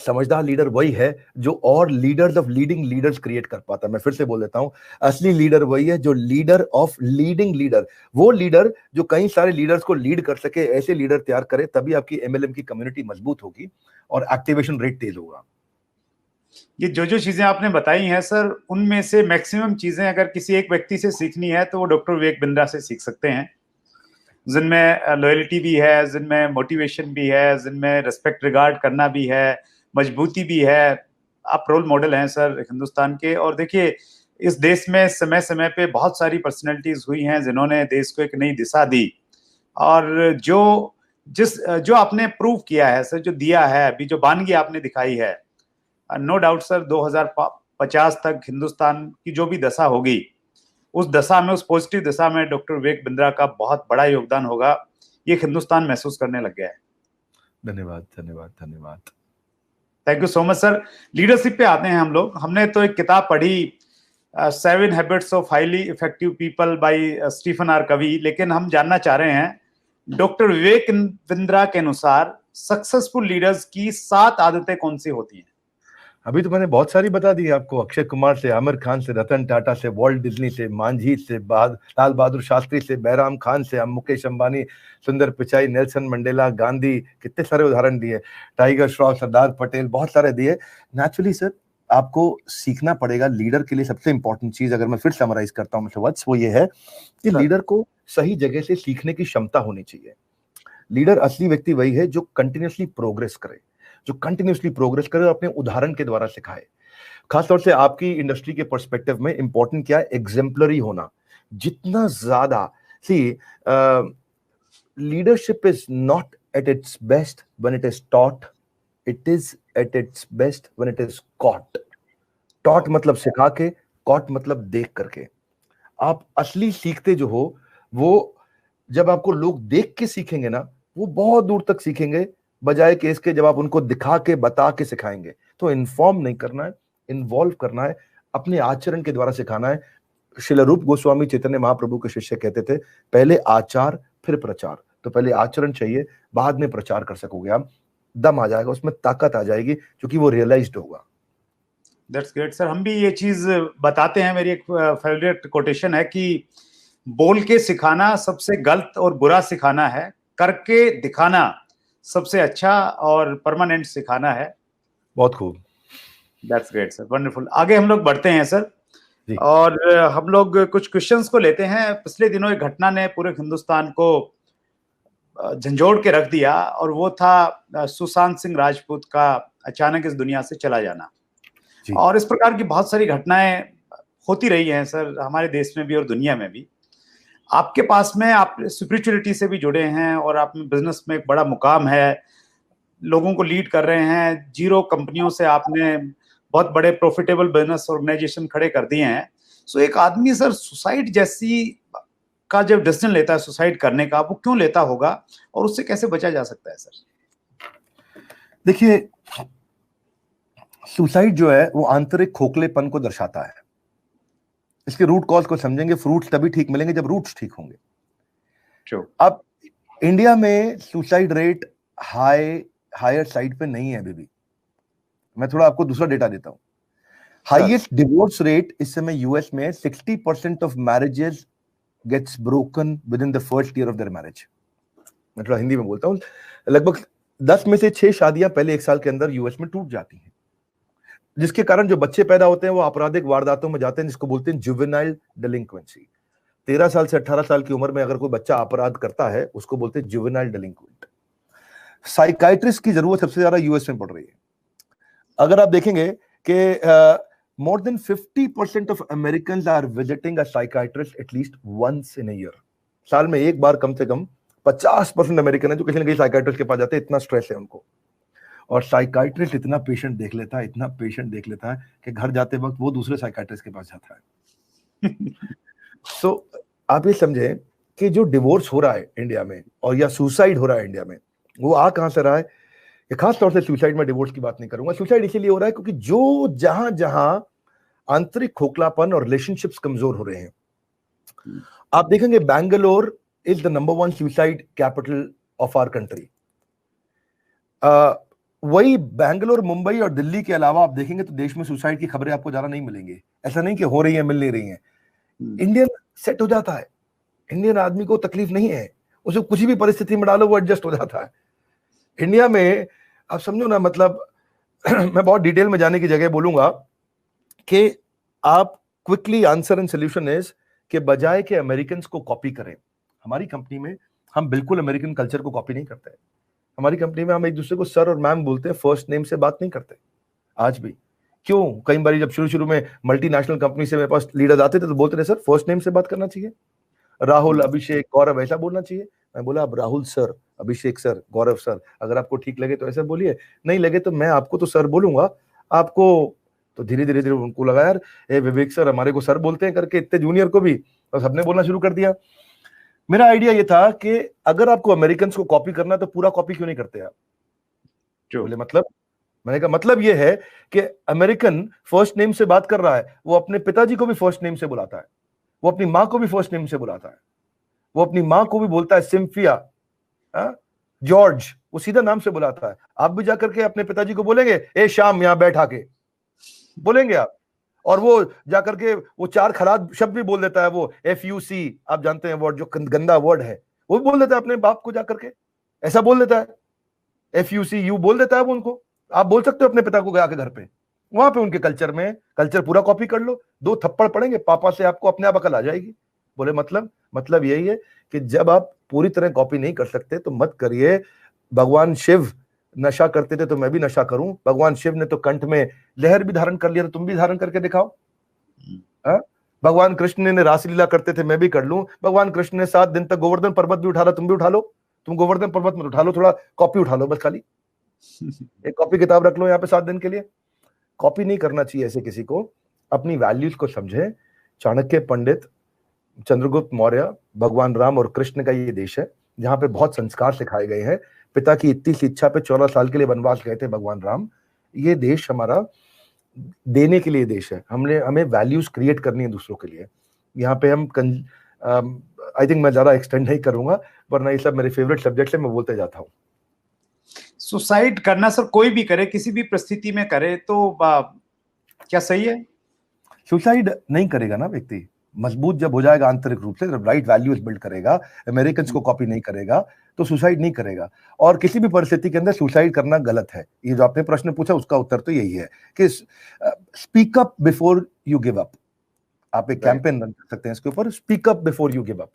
समझदार लीडर वही है जो और leaders of leading leaders create कर पाता है। मैं फिर से बोल देता हूं, असली लीडर वही है जो लीडर ऑफ लीडिंग लीडर, वो लीडर जो कई सारे लीडर्स को लीड कर सके, ऐसे लीडर तैयार करे, तभी आपकी एमएलएम की कम्युनिटी मजबूत होगी और एक्टिवेशन रेट तेज होगा। ये जो चीजें आपने बताई हैं सर, उनमें से मैक्सिमम चीजें अगर किसी एक व्यक्ति से सीखनी है तो वो डॉक्टर विवेक बिंद्रा से सीख सकते हैं, जिनमें लॉयल्टी भी है, जिनमें मोटिवेशन भी है, जिनमें रिस्पेक्ट रिगार्ड करना भी है, मजबूती भी है। आप रोल मॉडल हैं सर हिंदुस्तान के। और देखिए, इस देश में समय समय पे बहुत सारी पर्सनैलिटीज हुई हैं जिन्होंने देश को एक नई दिशा दी। और जो आपने प्रूव किया है सर, जो दिया है अभी, जो बानगी आपने दिखाई है, नो डाउट सर 2050 तक हिंदुस्तान की जो भी दशा होगी, उस दशा में, उस पॉजिटिव दशा में डॉक्टर विवेक बिंद्रा का बहुत बड़ा योगदान होगा। ये हिंदुस्तान महसूस करने लग गया है। धन्यवाद धन्यवाद धन्यवाद। Thank you so much sir. Leadership पे आते हैं हम लोग। हमने तो एक किताब पढ़ी, 7 habits of highly effective people by Stephen R Covey, लेकिन हम जानना चाह रहे हैं डॉक्टर विवेक बिंद्रा के अनुसार सक्सेसफुल लीडर्स की 7 आदतें कौन सी होती हैं? अभी तो मैंने बहुत सारी बता दी आपको, अक्षय कुमार से, आमिर खान से, रतन टाटा से, वॉल्ट डिज्नी से, मांझी से, लाल बहादुर शास्त्री से, बैराम खान से, मुकेश अंबानी, सुंदर पिचाई, नेल्सन मंडेला, गांधी, कितने सारे उदाहरण दिए, टाइगर श्रॉफ, सरदार पटेल, बहुत सारे दिए। नेचुरली सर आपको सीखना पड़ेगा। लीडर के लिए सबसे इंपॉर्टेंट चीज, अगर मैं फिर समराइज करता हूँ वो ये है कि लीडर को सही जगह से सीखने की क्षमता होनी चाहिए। लीडर असली व्यक्ति वही है जो कंटिन्यूसली प्रोग्रेस करे, जो कंटिन्यूसली प्रोग्रेस करे और अपने उदाहरण के द्वारा सिखाए। खासतौर से आपकी इंडस्ट्री के पर्सपेक्टिव में इंपॉर्टेंट क्या है? एग्जेम्पलरी होना। जितना ज्यादा leadership is not at its best when it is taught, it is at its best when it is caught. Taught मतलब सिखा के, कॉट मतलब देख करके। आप असली सीखते जो हो, वो जब आपको लोग देख के सीखेंगे ना, वो बहुत दूर तक सीखेंगे, बजाय कि इसके जब आप उनको दिखा के, बता के सिखाएंगे। तो इन्फॉर्म नहीं करना है, इन्वॉल्व करना है, अपने आचरण के द्वारा सिखाना है। श्रील रूप गोस्वामी चैतन्य महाप्रभु के शिष्य कहते थे, पहले आचार फिर प्रचार। तो पहले आचरण चाहिए, बाद में प्रचार कर सकोगे आप। दम आ जाएगा, उसमें ताकत आ जाएगी, क्योंकि वो रियलाइज्ड होगा। That's great sir. हम भी ये चीज बताते हैं, मेरी एक फेवरेट कोटेशन है कि बोल के सिखाना सबसे गलत और बुरा सिखाना है, करके दिखाना सबसे अच्छा और परमानेंट सिखाना है। बहुत खूब। That's great sir, wonderful. आगे हम लोग बढ़ते हैं सर, और हम लोग कुछ क्वेश्चंस को लेते हैं। पिछले दिनों एक घटना ने पूरे हिंदुस्तान को झंझोड़ के रख दिया, और वो था सुशांत सिंह राजपूत का अचानक इस दुनिया से चला जाना। और इस प्रकार की बहुत सारी घटनाएं होती रही हैं सर, हमारे देश में भी और दुनिया में भी। आपके पास में, आप स्पिरिचुअलिटी से भी जुड़े हैं और आप बिजनेस में एक बड़ा मुकाम है, लोगों को लीड कर रहे हैं। 0 कंपनियों से आपने बहुत बड़े प्रॉफिटेबल बिजनेस ऑर्गेनाइजेशन खड़े कर दिए हैं। सो एक आदमी सर सुसाइड जैसी का जब डिसीजन लेता है सुसाइड करने का, वो क्यों लेता होगा और उससे कैसे बचा जा सकता है सर? देखिए, सुसाइड जो है वो आंतरिक खोखलेपन को दर्शाता है। इसके रूट कॉज को समझेंगे, फ्रूट्स तभी ठीक मिलेंगे जब रूट्स ठीक होंगे। अब इंडिया में सुसाइड रेट हायर साइड पे नहीं है अभी भी। मैं थोड़ा आपको दूसरा डेटा देता हूं। हाईएस्ट डिवोर्स रेट इस समय यूएस में 60% of marriages gets broken within the first year of their marriage. मैं थोड़ा हिंदी में बोलता हूँ, लगभग 10 में से 6 शादियां पहले 1 साल के अंदर यूएस में टूट जाती हैं, जिसके कारण जो बच्चे पैदा होते हैं वो आपराधिक वारदातों में जाते हैं, जिसको बोलते हैं जुवेनाइल डेलिंक्वेंसी। 13 साल से 18 साल की उम्र में अगर कोई बच्चा अपराध करता है उसको बोलते हैं जुवेनाइल डेलिंक्वेंट। साइकाइट्रिस्ट की जरूरत सबसे ज्यादा यूएस में पड़ रही है। अगर आप देखेंगे कि more than 50% of Americans are visiting a psychiatrist at least once in a year. साल में एक बार कम से कम 50% अमेरिकन है जो किसी न किसी साइकाइट्रिस्ट के पास जाते हैं, इतना स्ट्रेस है उनको। और साइकाइट्रिस्ट इतना पेशेंट देख लेता है कि घर जाते वक्त वो दूसरे साइकाइट्रिस्ट के पास जाता है। So, आप ये समझें कि जो डिवोर्स हो रहा है इंडिया में और या सुसाइड हो रहा है इंडिया में, वो आ कहां से रहा है? खास तौर से सुसाइड में डिवोर्स की बात नहीं करूंगा। सुसाइड इसीलिए हो रहा है क्योंकि जो जहां जहां आंतरिक खोखलापन और रिलेशनशिप्स कमजोर हो रहे हैं, आप देखेंगे Bangalore is the number 1 suicide capital of our country. वही बैंगलोर, मुंबई और दिल्ली के अलावा आप देखेंगे तो देश में सुसाइड की खबरें आपको ज्यादा नहीं मिलेंगी। ऐसा नहीं कि हो रही है, मिल नहीं रही है। इंडियन सेट हो जाता है, इंडियन आदमी को तकलीफ नहीं है, उसे कुछ भी परिस्थिति में डालो वो एडजस्ट हो जाता है। इंडिया में आप समझो ना, मतलब मैं बहुत डिटेल में जाने की जगह बोलूंगा कि आप quickly answer and solution is कि बजाय के अमेरिकन को कॉपी करें, हमारी कंपनी में हम बिल्कुल अमेरिकन कल्चर को कॉपी नहीं करते। हमारी कंपनी में हम एक दूसरे को सर और मैम बोलते हैं, फर्स्ट नेम से बात नहीं करते आज भी। क्यों? कई बार जब शुरू में मल्टीनेशनल कंपनी से मेरे पास लीडर्स आते थे तो बोलते थे सर फर्स्ट नेम से बात करना चाहिए, राहुल, अभिषेक, गौरव ऐसा बोलना चाहिए। मैं बोला अब राहुल सर, अभिषेक सर, गौरव सर, अगर आपको ठीक लगे तो ऐसे बोलिए, नहीं लगे तो मैं आपको तो सर बोलूंगा, आपको तो धीरे धीरे उनको लगा यार ए विवेक सर हमारे को सर बोलते हैं करके, इतने जूनियर को भी, तो सबने बोलना शुरू कर दिया। मेरा आइडिया ये था कि अगर आपको अमेरिकन को कॉपी करना है तो पूरा कॉपी क्यों नहीं करते आप? बोले मतलब? मैंने कहा मतलब ये है कि अमेरिकन फर्स्ट नेम से बात कर रहा है, वो अपने पिताजी को भी फर्स्ट नेम से बुलाता है, वो अपनी माँ को भी फर्स्ट नेम से बुलाता है, वो अपनी माँ को भी बोलता है सिम्फिया, जॉर्ज, वो सीधा नाम से बुलाता है। आप भी जाकर के अपने पिताजी को बोलेंगे ए शाम यहां बैठ आके, बोलेंगे आप? और वो जाकर के वो 4 खराब शब्द भी बोल देता है, वो FUC, आप जानते हैं वर्ड, जो गंदा वर्ड है, वो भी बोल देता है अपने बाप को जाकर के, ऐसा बोल देता है, FUCU बोल देता है वो उनको। आप बोल सकते हो अपने पिता को गया के घर पे, वहां पे उनके कल्चर में, कल्चर पूरा कॉपी कर लो, 2 थप्पड़ पड़ेंगे पापा से, आपको अपने आप अकल आ जाएगी। बोले मतलब यही है कि जब आप पूरी तरह कॉपी नहीं कर सकते तो मत करिए। भगवान शिव नशा करते थे तो मैं भी नशा करूं, भगवान शिव ने तो कंठ में लहर भी धारण कर लिया, तो तुम भी धारण करके दिखाओ। भगवान कृष्ण ने रासलीला करते थे, मैं भी कर लूं। भगवान कृष्ण ने 7 दिन तक गोवर्धन पर्वत भी उठा, तुम भी उठा लो, तुम गोवर्धन पर्वत में उठा लो, थोड़ा कॉपी उठा लो बस, खाली एक कॉपी किताब रख लो यहाँ पे 7 दिन के लिए। कॉपी नहीं करना चाहिए ऐसे किसी को, अपनी वैल्यूज को समझे। चाणक्य पंडित, चंद्रगुप्त मौर्य, भगवान राम और कृष्ण का ये देश है जहां पे बहुत संस्कार सिखाए गए हैं। पिता की इतनी सी इच्छा पे 14 साल के लिए वनवास गए थे भगवान राम। ये देश हमारा देने के लिए देश है, हमें वैल्यूज क्रिएट करनी है दूसरों के लिए। यहाँ पे हम आई थिंक मैं ज्यादा एक्सटेंड नहीं करूंगा, वरना ये सब मेरे फेवरेट सब्जेक्ट है, मैं बोलते जाता हूँ। सुसाइड करना सर कोई भी करे, किसी भी परिस्थिति में करे तो क्या सही है? सुसाइड नहीं करेगा ना व्यक्ति, मजबूत जब हो जाएगा आंतरिक रूप से, जब राइट वैल्यूज बिल्ड करेगा, अमेरिकन को कॉपी नहीं करेगा, तो सुसाइड नहीं करेगा। और किसी भी परिस्थिति के अंदर सुसाइड करना गलत है। ये जो आपने प्रश्न पूछा उसका उत्तर तो यही है कि speak up before you give up. आप एक कैंपेन रन कर सकते हैं इसके ऊपर, speak up before you give up.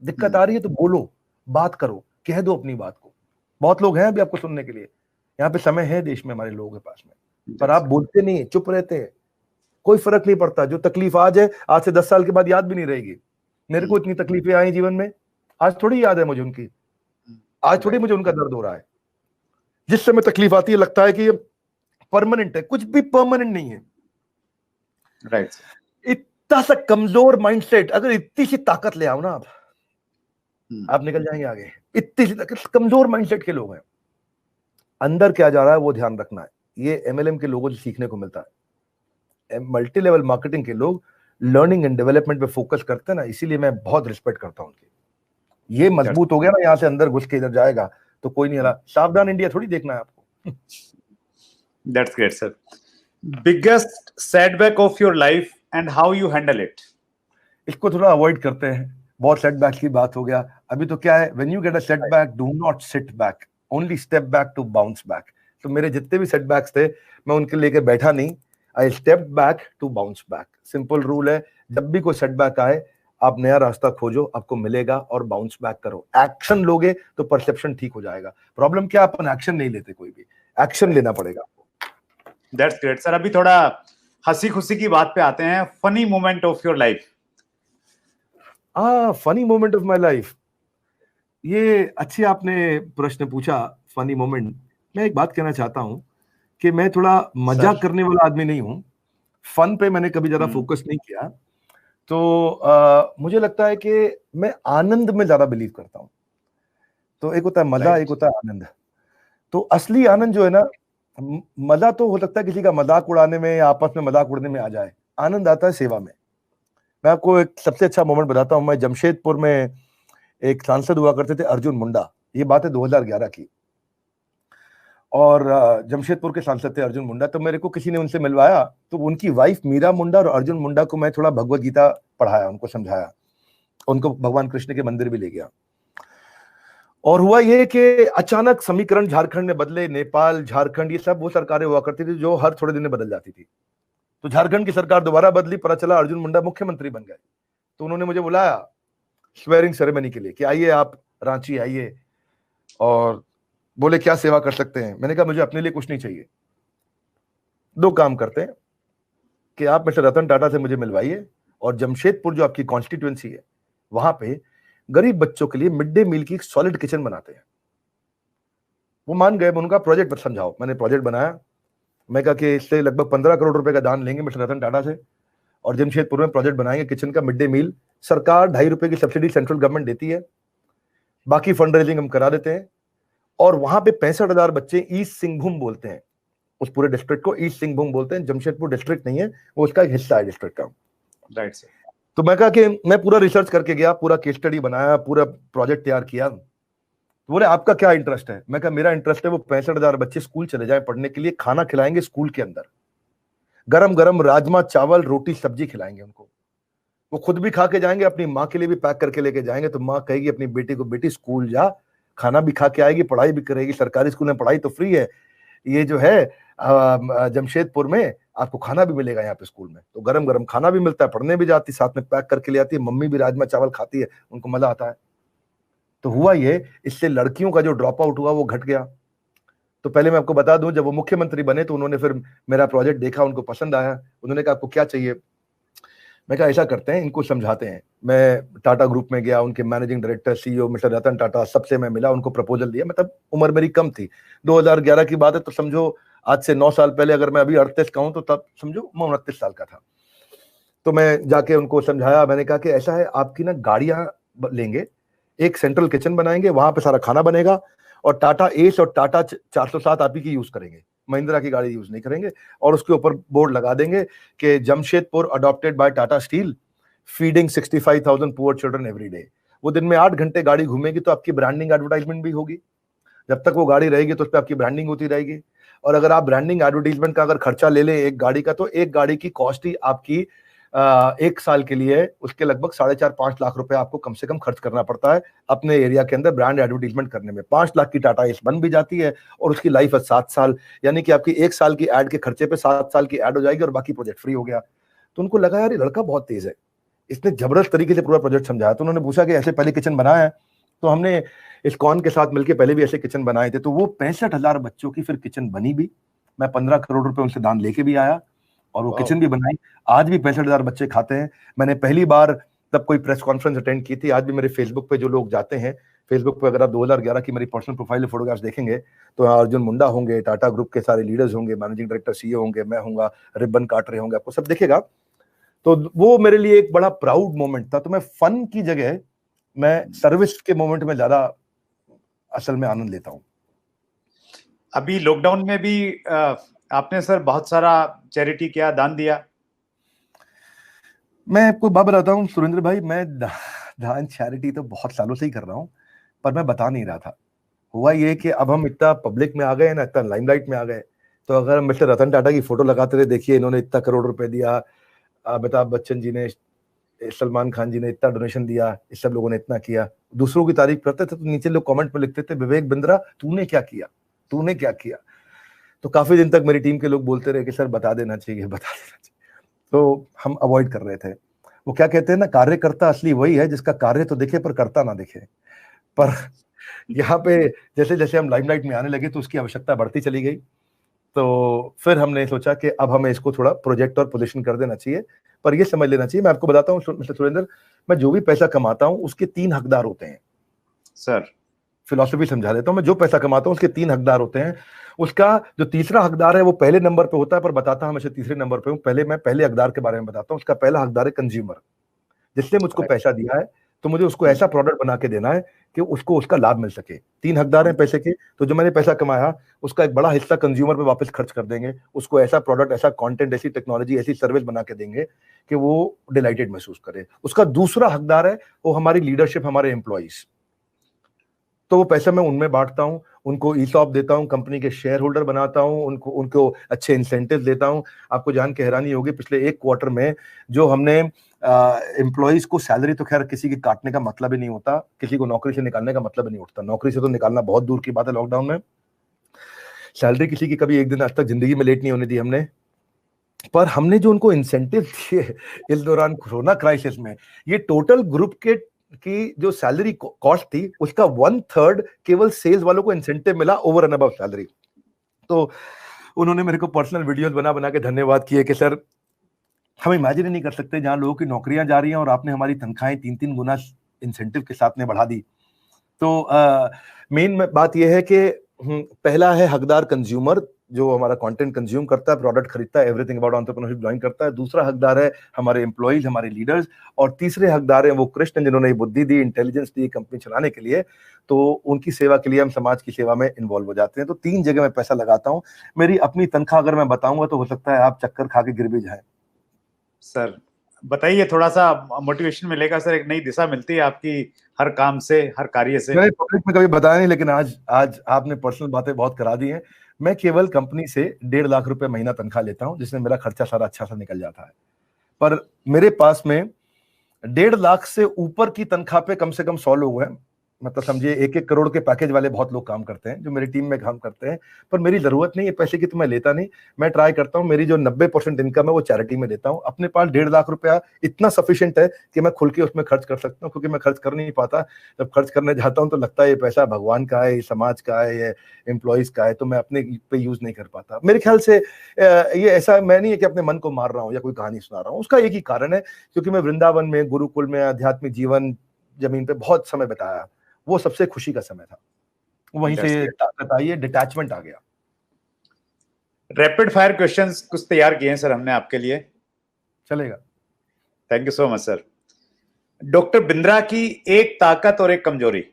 दिक्कत आ रही है तो बोलो, बात करो, कह दो अपनी बात को। बहुत लोग हैं अभी आपको सुनने के लिए, यहाँ पे समय है देश में हमारे लोगों के पास में, पर आप बोलते नहीं, चुप रहते हैं। कोई फर्क नहीं पड़ता, जो तकलीफ आज है, आज से 10 साल के बाद याद भी नहीं रहेगी। मेरे को इतनी तकलीफें आई जीवन में, आज थोड़ी याद है मुझे उनकी, आज थोड़ी मुझे उनका दर्द हो रहा है। जिस समय तकलीफ आती है लगता है कि ये परमानेंट है, कुछ भी परमानेंट नहीं है। राइट। इतना सा कमजोर माइंडसेट, अगर इतनी सी ताकत ले आओ ना आप निकल जाएंगे आगे। इतनी सी कमजोर माइंडसेट के लोग हैं, अंदर क्या जा रहा है वो ध्यान रखना है। ये MLM के लोगों से सीखने को मिलता है। मल्टी लेवल मार्केटिंग के लोग लर्निंग एंड डेवलपमेंट पे फोकस करते हैं ना, इसीलिए मैं बहुत रिस्पेक्ट करता हूं उनकी। ये मजबूत हो गया ना, यहां से अंदर घुस के इधर जाएगा तो कोई नहीं रहा। सावधान इंडिया थोड़ी देखना है आपको। That's great sir. Biggest setback of your life and how you handle it? इसको थोड़ा अवॉइड करते हैं, बहुत सेटबैक की बात हो गया। अभी तो क्या है, when you get a setback do not sit back, only step back to bounce back. तो मेरे जितने भी सेटबैक्स थे मैं उनके लेके बैठा नहीं, I step back to bounce back. Simple rule है, जब भी कोई सेटबैक आए आप नया रास्ता खोजो, आपको मिलेगा और बाउंस बैक करो। एक्शन लोगे तो परसेप्शन ठीक हो जाएगा। प्रॉब्लम क्या, अपन एक्शन नहीं लेते, कोई भी एक्शन लेना पड़ेगा। That's great sir. अभी थोड़ा हंसी खुशी की बात पे आते हैं। Funny moment of your life. Funny moment of my life, ये अच्छी आपने प्रश्न पूछा। फनी मोमेंट, मैं एक बात कहना चाहता हूं कि मैं थोड़ा मजाक करने वाला आदमी नहीं हूं। फन पे मैंने कभी ज्यादा फोकस नहीं किया। तो मुझे लगता है कि मैं आनंद में ज्यादा बिलीव करता हूं। तो एक होता है मजा, एक होता है आनंद। तो असली आनंद जो है ना, मजा तो हो सकता है किसी का मजाक उड़ाने में या आपस में मजाक उड़ने में आ जाए, आनंद आता है सेवा में। मैं आपको एक सबसे अच्छा मोमेंट बताता हूं। मैं जमशेदपुर में एक सांसद हुआ करते थे, अर्जुन मुंडा। ये बात है 2011 की। और जमशेदपुर के सांसद थे अर्जुन मुंडा। तो मेरे को किसी ने उनसे मिलवाया, तो उनकी वाइफ मीरा मुंडा और अर्जुन मुंडा को मैं थोड़ा भगवत गीता पढ़ाया, उनको समझाया, उनको भगवान कृष्ण के मंदिर भी ले गया। और हुआ ये कि अचानक समीकरण झारखंड में बदले। नेपाल, झारखंड, ये सब वो सरकारें हुआ करती थी जो हर थोड़े दिन में बदल जाती थी। तो झारखंड की सरकार दोबारा बदली, पता चला अर्जुन मुंडा मुख्यमंत्री बन गए। तो उन्होंने मुझे बुलाया स्वेरिंग सेरेमनी के लिए कि आइए आप रांची आइए, और बोले क्या सेवा कर सकते हैं। मैंने कहा मुझे अपने लिए कुछ नहीं चाहिए, दो काम करते हैं कि आप मिस्टर रतन टाटा से मुझे मिलवाइए, और जमशेदपुर जो आपकी कॉन्स्टिट्यूएंसी है वहां पे गरीब बच्चों के लिए मिड डे मील की एक सॉलिड किचन बनाते हैं। वो मान गए। उनका प्रोजेक्ट समझाओ। मैंने प्रोजेक्ट बनाया। मैं कहा कि इससे लगभग 15 करोड़ रुपए का दान लेंगे मिस्टर रतन टाटा से, और जमशेदपुर में प्रोजेक्ट बनाएंगे किचन का, मिड डे मील। सरकार 2.5 रुपए की सब्सिडी सेंट्रल गवर्नमेंट देती है, बाकी फंड रेजिंग हम करा देते हैं। और वहां पे 65,000 बच्चे, ईस्ट सिंहभूम बोलते हैं उस पूरे डिस्ट्रिक्ट को, ईस्ट सिंहभूम बोलते हैं। जमशेदपुर डिस्ट्रिक्ट नहीं है, वो उसका एक हिस्सा है डिस्ट्रिक्ट का। Right sir. तो मैं कहा कि मैं पूरा रिसर्च करके गया, पूरा केस स्टडी बनाया, पूरा प्रोजेक्ट तैयार किया। तो बोले आपका क्या इंटरेस्ट है। मैं कहा मेरा इंटरेस्ट है वो 65,000 बच्चे स्कूल चले जाएं पढ़ने के लिए, खाना खिलाएंगे स्कूल के अंदर, गरम गरम राजमा चावल रोटी सब्जी खिलाएंगे उनको। वो खुद भी खा के जाएंगे, अपनी माँ के लिए भी पैक करके लेके जाएंगे। तो माँ कहेगी अपनी बेटी को, बेटी स्कूल जा, खाना भी खा के आएगी, पढ़ाई भी करेगी। सरकारी स्कूल में पढ़ाई तो फ्री है, ये जो है जमशेदपुर में आपको खाना भी मिलेगा यहाँ पे स्कूल में। तो गरम गरम खाना भी मिलता है, पढ़ने भी जाती, साथ में पैक करके ले आती है। मम्मी भी राजमा चावल खाती है, उनको मजा आता है। तो हुआ ये, इससे लड़कियों का जो ड्रॉप आउट हुआ वो घट गया। तो पहले मैं आपको बता दूं, जब वो मुख्यमंत्री बने तो उन्होंने फिर मेरा प्रोजेक्ट देखा, उनको पसंद आया। उन्होंने कहा आपको क्या चाहिए। मैं कहा ऐसा करते हैं, इनको समझाते हैं। मैं टाटा ग्रुप में गया, उनके managing director CEO mister Ratan Tata, सबसे मैं मिला, उनको प्रपोजल दिया। मतलब उम्र मेरी कम थी, 2011 की बात है, तो समझो आज से 9 साल पहले, अगर मैं अभी 38 का हूं तो तब समझो मैं 29 साल का था। तो मैं जाके उनको समझाया। मैंने कहा कि ऐसा है, आपकी ना गाड़ियां लेंगे, एक सेंट्रल किचन बनाएंगे, वहां पे सारा खाना बनेगा, और टाटा एस और टाटा 407 आप ही की यूज करेंगे, महिंद्रा की गाड़ी यूज नहीं करेंगे। और उसके ऊपर बोर्ड लगा देंगे कि Jamshedpur adopted by Tata steel, feeding 65,000 poor children every day. वो दिन में 8 घंटे गाड़ी घूमेगी, तो आपकी ब्रांडिंग एडवर्टाइजमेंट भी होगी। जब तक वो गाड़ी रहेगी तो उस पर आपकी ब्रांडिंग होती रहेगी। और अगर आप ब्रांडिंग एडवर्टाइजमेंट का अगर खर्चा ले लें एक गाड़ी का, तो एक गाड़ी की कॉस्ट ही आपकी 1 साल के लिए उसके लगभग 4.5-5 लाख रुपए आपको कम से कम खर्च करना पड़ता है अपने एरिया के अंदर ब्रांड एडवर्टाइजमेंट करने में। 5 लाख की टाटा एस बन भी जाती है, और उसकी लाइफ है 7 साल, यानी कि आपकी 1 साल की एड के खर्चे पे 7 साल की एड हो जाएगी, और बाकी प्रोजेक्ट फ्री हो गया। तो उनको लगा यार ये लड़का बहुत तेज है, इसने जबरदस्त तरीके से पूरा प्रोजेक्ट समझाया। तो उन्होंने पूछा कि ऐसे पहले किचन बनाया है। तो हमने इस्कॉन के साथ मिलकर पहले भी ऐसे किचन बनाए थे। तो वो 65,000 बच्चों की फिर किचन बनी भी। मैं 15 करोड़ रुपए उनसे दान लेके भी आया, और वो किचन भी बनाई। आज भी 65,000 बच्चे खाते हैं। मैंने पहली बार तब कोई प्रेस कॉन्फ्रेंस अटेंड की थी। आज भी मेरे फेसबुक पे जो लोग जाते हैं, फेसबुक पे अगर आप 2011 की मेरी पर्सनल प्रोफाइल फोटोग्राफ्स देखेंगे तो अर्जुन मुंडा होंगे, टाटा ग्रुप के सारे लीडर्स होंगे, मैनेजिंग डायरेक्टर सीईओ होंगे, मैं होऊंगा, रिबन काट रहे होंगे, आपको सब दिखेगा। तो वो मेरे लिए एक बड़ा प्राउड मोमेंट था। तो मैं फन की जगह मैं सर्विस के मोमेंट में ज्यादा असल में आनंद लेता हूं। अभी लॉकडाउन में भी आपने सर बहुत सारा चैरिटी किया, दान दिया। मैं आपको बात बताता हूँ सुरेंद्र भाई, मैं दान चैरिटी तो बहुत सालों से ही कर रहा हूँ, पर मैं बता नहीं रहा था। हुआ ये कि अब हम इतना पब्लिक में आ गए ना, इतना लाइमलाइट में आ गए, तो अगर मिस्टर रतन टाटा की फोटो लगाते थे, देखिए इन्होंने इतना करोड़ रुपए दिया, अमिताभ बच्चन जी ने सलमान खान जी ने इतना डोनेशन दिया, इस सब लोगों ने इतना किया, दूसरों की तारीफ करते थे तो नीचे लोग कमेंट में लिखते थे विवेक बिंद्रा तूने क्या किया, तूने क्या किया। तो काफी दिन तक मेरी टीम के लोग बोलते रहे कि सर बता देना चाहिए, बता देना चाहिए, तो हम अवॉइड कर रहे थे। वो क्या कहते हैं ना, कार्यकर्ता असली वही है जिसका कार्य तो दिखे पर करता ना दिखे। पर यहाँ पे जैसे जैसे हम लाइमलाइट में आने लगे तो उसकी आवश्यकता बढ़ती चली गई। तो फिर हमने सोचा कि अब हमें इसको थोड़ा प्रोजेक्ट और पोजीशन कर देना चाहिए। पर ये समझ लेना चाहिए, मैं आपको बताता हूँ मिस्टर सुरेंद्र, मैं जो भी पैसा कमाता हूँ उसके 3 हकदार होते हैं। सर फिलॉसफी समझा देता हूँ, मैं जो पैसा कमाता हूँ उसके 3 हकदार होते हैं। उसका जो तीसरा हकदार है वो पहले नंबर पे होता है, पर बताता हमेशा तीसरे नंबर पे हूँ। पहले मैं पहले हकदार के बारे में बताता हूँ। उसका पहला हकदार है कंज्यूमर, जिसने मुझको पैसा दिया है तो मुझे उसको ऐसा प्रोडक्ट बना के देना है कि उसको उसका लाभ मिल सके। 3 हकदार हैं पैसे के, तो जो मैंने पैसा कमाया उसका एक बड़ा हिस्सा कंज्यूमर पे वापस खर्च कर देंगे, उसको ऐसा प्रोडक्ट, ऐसा कंटेंट, ऐसी टेक्नोलॉजी, ऐसी सर्विस बना के देंगे कि वो डिलाइटेड महसूस करे। उसका दूसरा हकदार है वो हमारी लीडरशिप, हमारे एम्प्लॉइज। तो वो पैसा मैं उनमें बांटता हूँ, उनको ईसॉप देता हूँ, कंपनी के शेयर होल्डर बनाता हूँ, उनको अच्छे इंसेंटिव देता हूँ। आपको जान के हैरानी होगी, पिछले 1 क्वार्टर में जो हमने एम्प्लॉइज को सैलरी, तो खैर किसी की काटने का मतलब ही नहीं होता, किसी को नौकरी से निकालने का मतलब ही नहीं उठता, नौकरी से तो निकालना बहुत दूर की बात है लॉकडाउन में। सैलरी किसी की कभी एक दिन आज तक जिंदगी में लेट नहीं होने दी हमने। पर हमने जो उनको इंसेंटिव दिए इस दौरान कोरोना क्राइसिस में, ये टोटल ग्रुप के की जो सैलरी कॉस्ट थी उसका 1/3 केवल सेल्स वालों को इंसेंटिव मिला, ओवर एंड अबव सैलरी। तो उन्होंने मेरे को पर्सनल वीडियोस बना बना के धन्यवाद किए कि सर हम इमेजिन ही नहीं कर सकते जहां लोगों की नौकरियां जा रही हैं और आपने हमारी तनख्वाहें 3-3 गुना इंसेंटिव के साथ में बढ़ा दी। तो मेन बात यह है कि पहला है हकदार कंज्यूमर, जो हमारा कंटेंट कंज्यूम करता है, प्रोडक्ट खरीदता है, एवरीथिंग अबाउट एंटरप्रेन्योरशिप ज्वाइन करता है। दूसरा हकदार है हमारे एम्प्लॉइज, हमारे लीडर्स। और तीसरे हकदार है वो कृष्ण, जिन्होंने बुद्धि दी, इंटेलिजेंस दी कंपनी चलाने के लिए। तो उनकी सेवा के लिए हम समाज की सेवा में इन्वॉल्व हो जाते हैं। तो 3 जगह मैं पैसा लगाता हूँ। मेरी अपनी तनख्वाह अगर मैं बताऊंगा तो हो सकता है आप चक्कर खा के गिर भी जाए। सर बताइए, थोड़ा सा मोटिवेशन मिलेगा सर, एक नई दिशा मिलती है आपकी हर काम से, हर कार्य से। मैंने पब्लिक में कभी बताया नहीं, लेकिन आज आज आपने पर्सनल बातें बहुत करा दी हैं। मैं केवल कंपनी से 1.5 लाख रुपए महीना तनख्वाह लेता हूं, जिसमें मेरा खर्चा सारा अच्छा सा निकल जाता है। पर मेरे पास में 1.5 लाख से ऊपर की तनख्वाह पे कम से कम 100 लोग हैं। मतलब समझिए 1-1 करोड़ के पैकेज वाले बहुत लोग काम करते हैं, जो मेरी टीम में काम करते हैं। पर मेरी जरूरत नहीं है पैसे की, तो मैं लेता नहीं। मैं ट्राई करता हूँ मेरी जो 90% इनकम है वो चैरिटी में देता हूँ। अपने पास 1.5 लाख रुपया इतना सफिशिएंट है कि मैं खुल के उसमें खर्च कर सकता हूँ, क्योंकि मैं खर्च कर नहीं पाता। जब खर्च करने जाता हूँ तो लगता है ये पैसा भगवान का है, ये समाज का है, ये एम्प्लॉइज का है, तो मैं अपने पे यूज नहीं कर पाता। मेरे ख्याल से ये ऐसा मैं नहीं है कि अपने मन को मार रहा हूँ या कोई कहानी सुना रहा हूँ। उसका एक ही कारण है, क्योंकि मैं वृंदावन में, गुरुकुल में, आध्यात्मिक जीवन जमीन पे बहुत समय बिताया। वो सबसे खुशी का समय था। वहीं से ताकत आई है, डिटैचमेंट आ गया। रैपिड फायर क्वेश्चंस कुछ तैयार किए हैं सर हमने आपके लिए, चलेगा। Thank you so much sir. Doctor Bindra की एक ताकत और एक कमजोरी।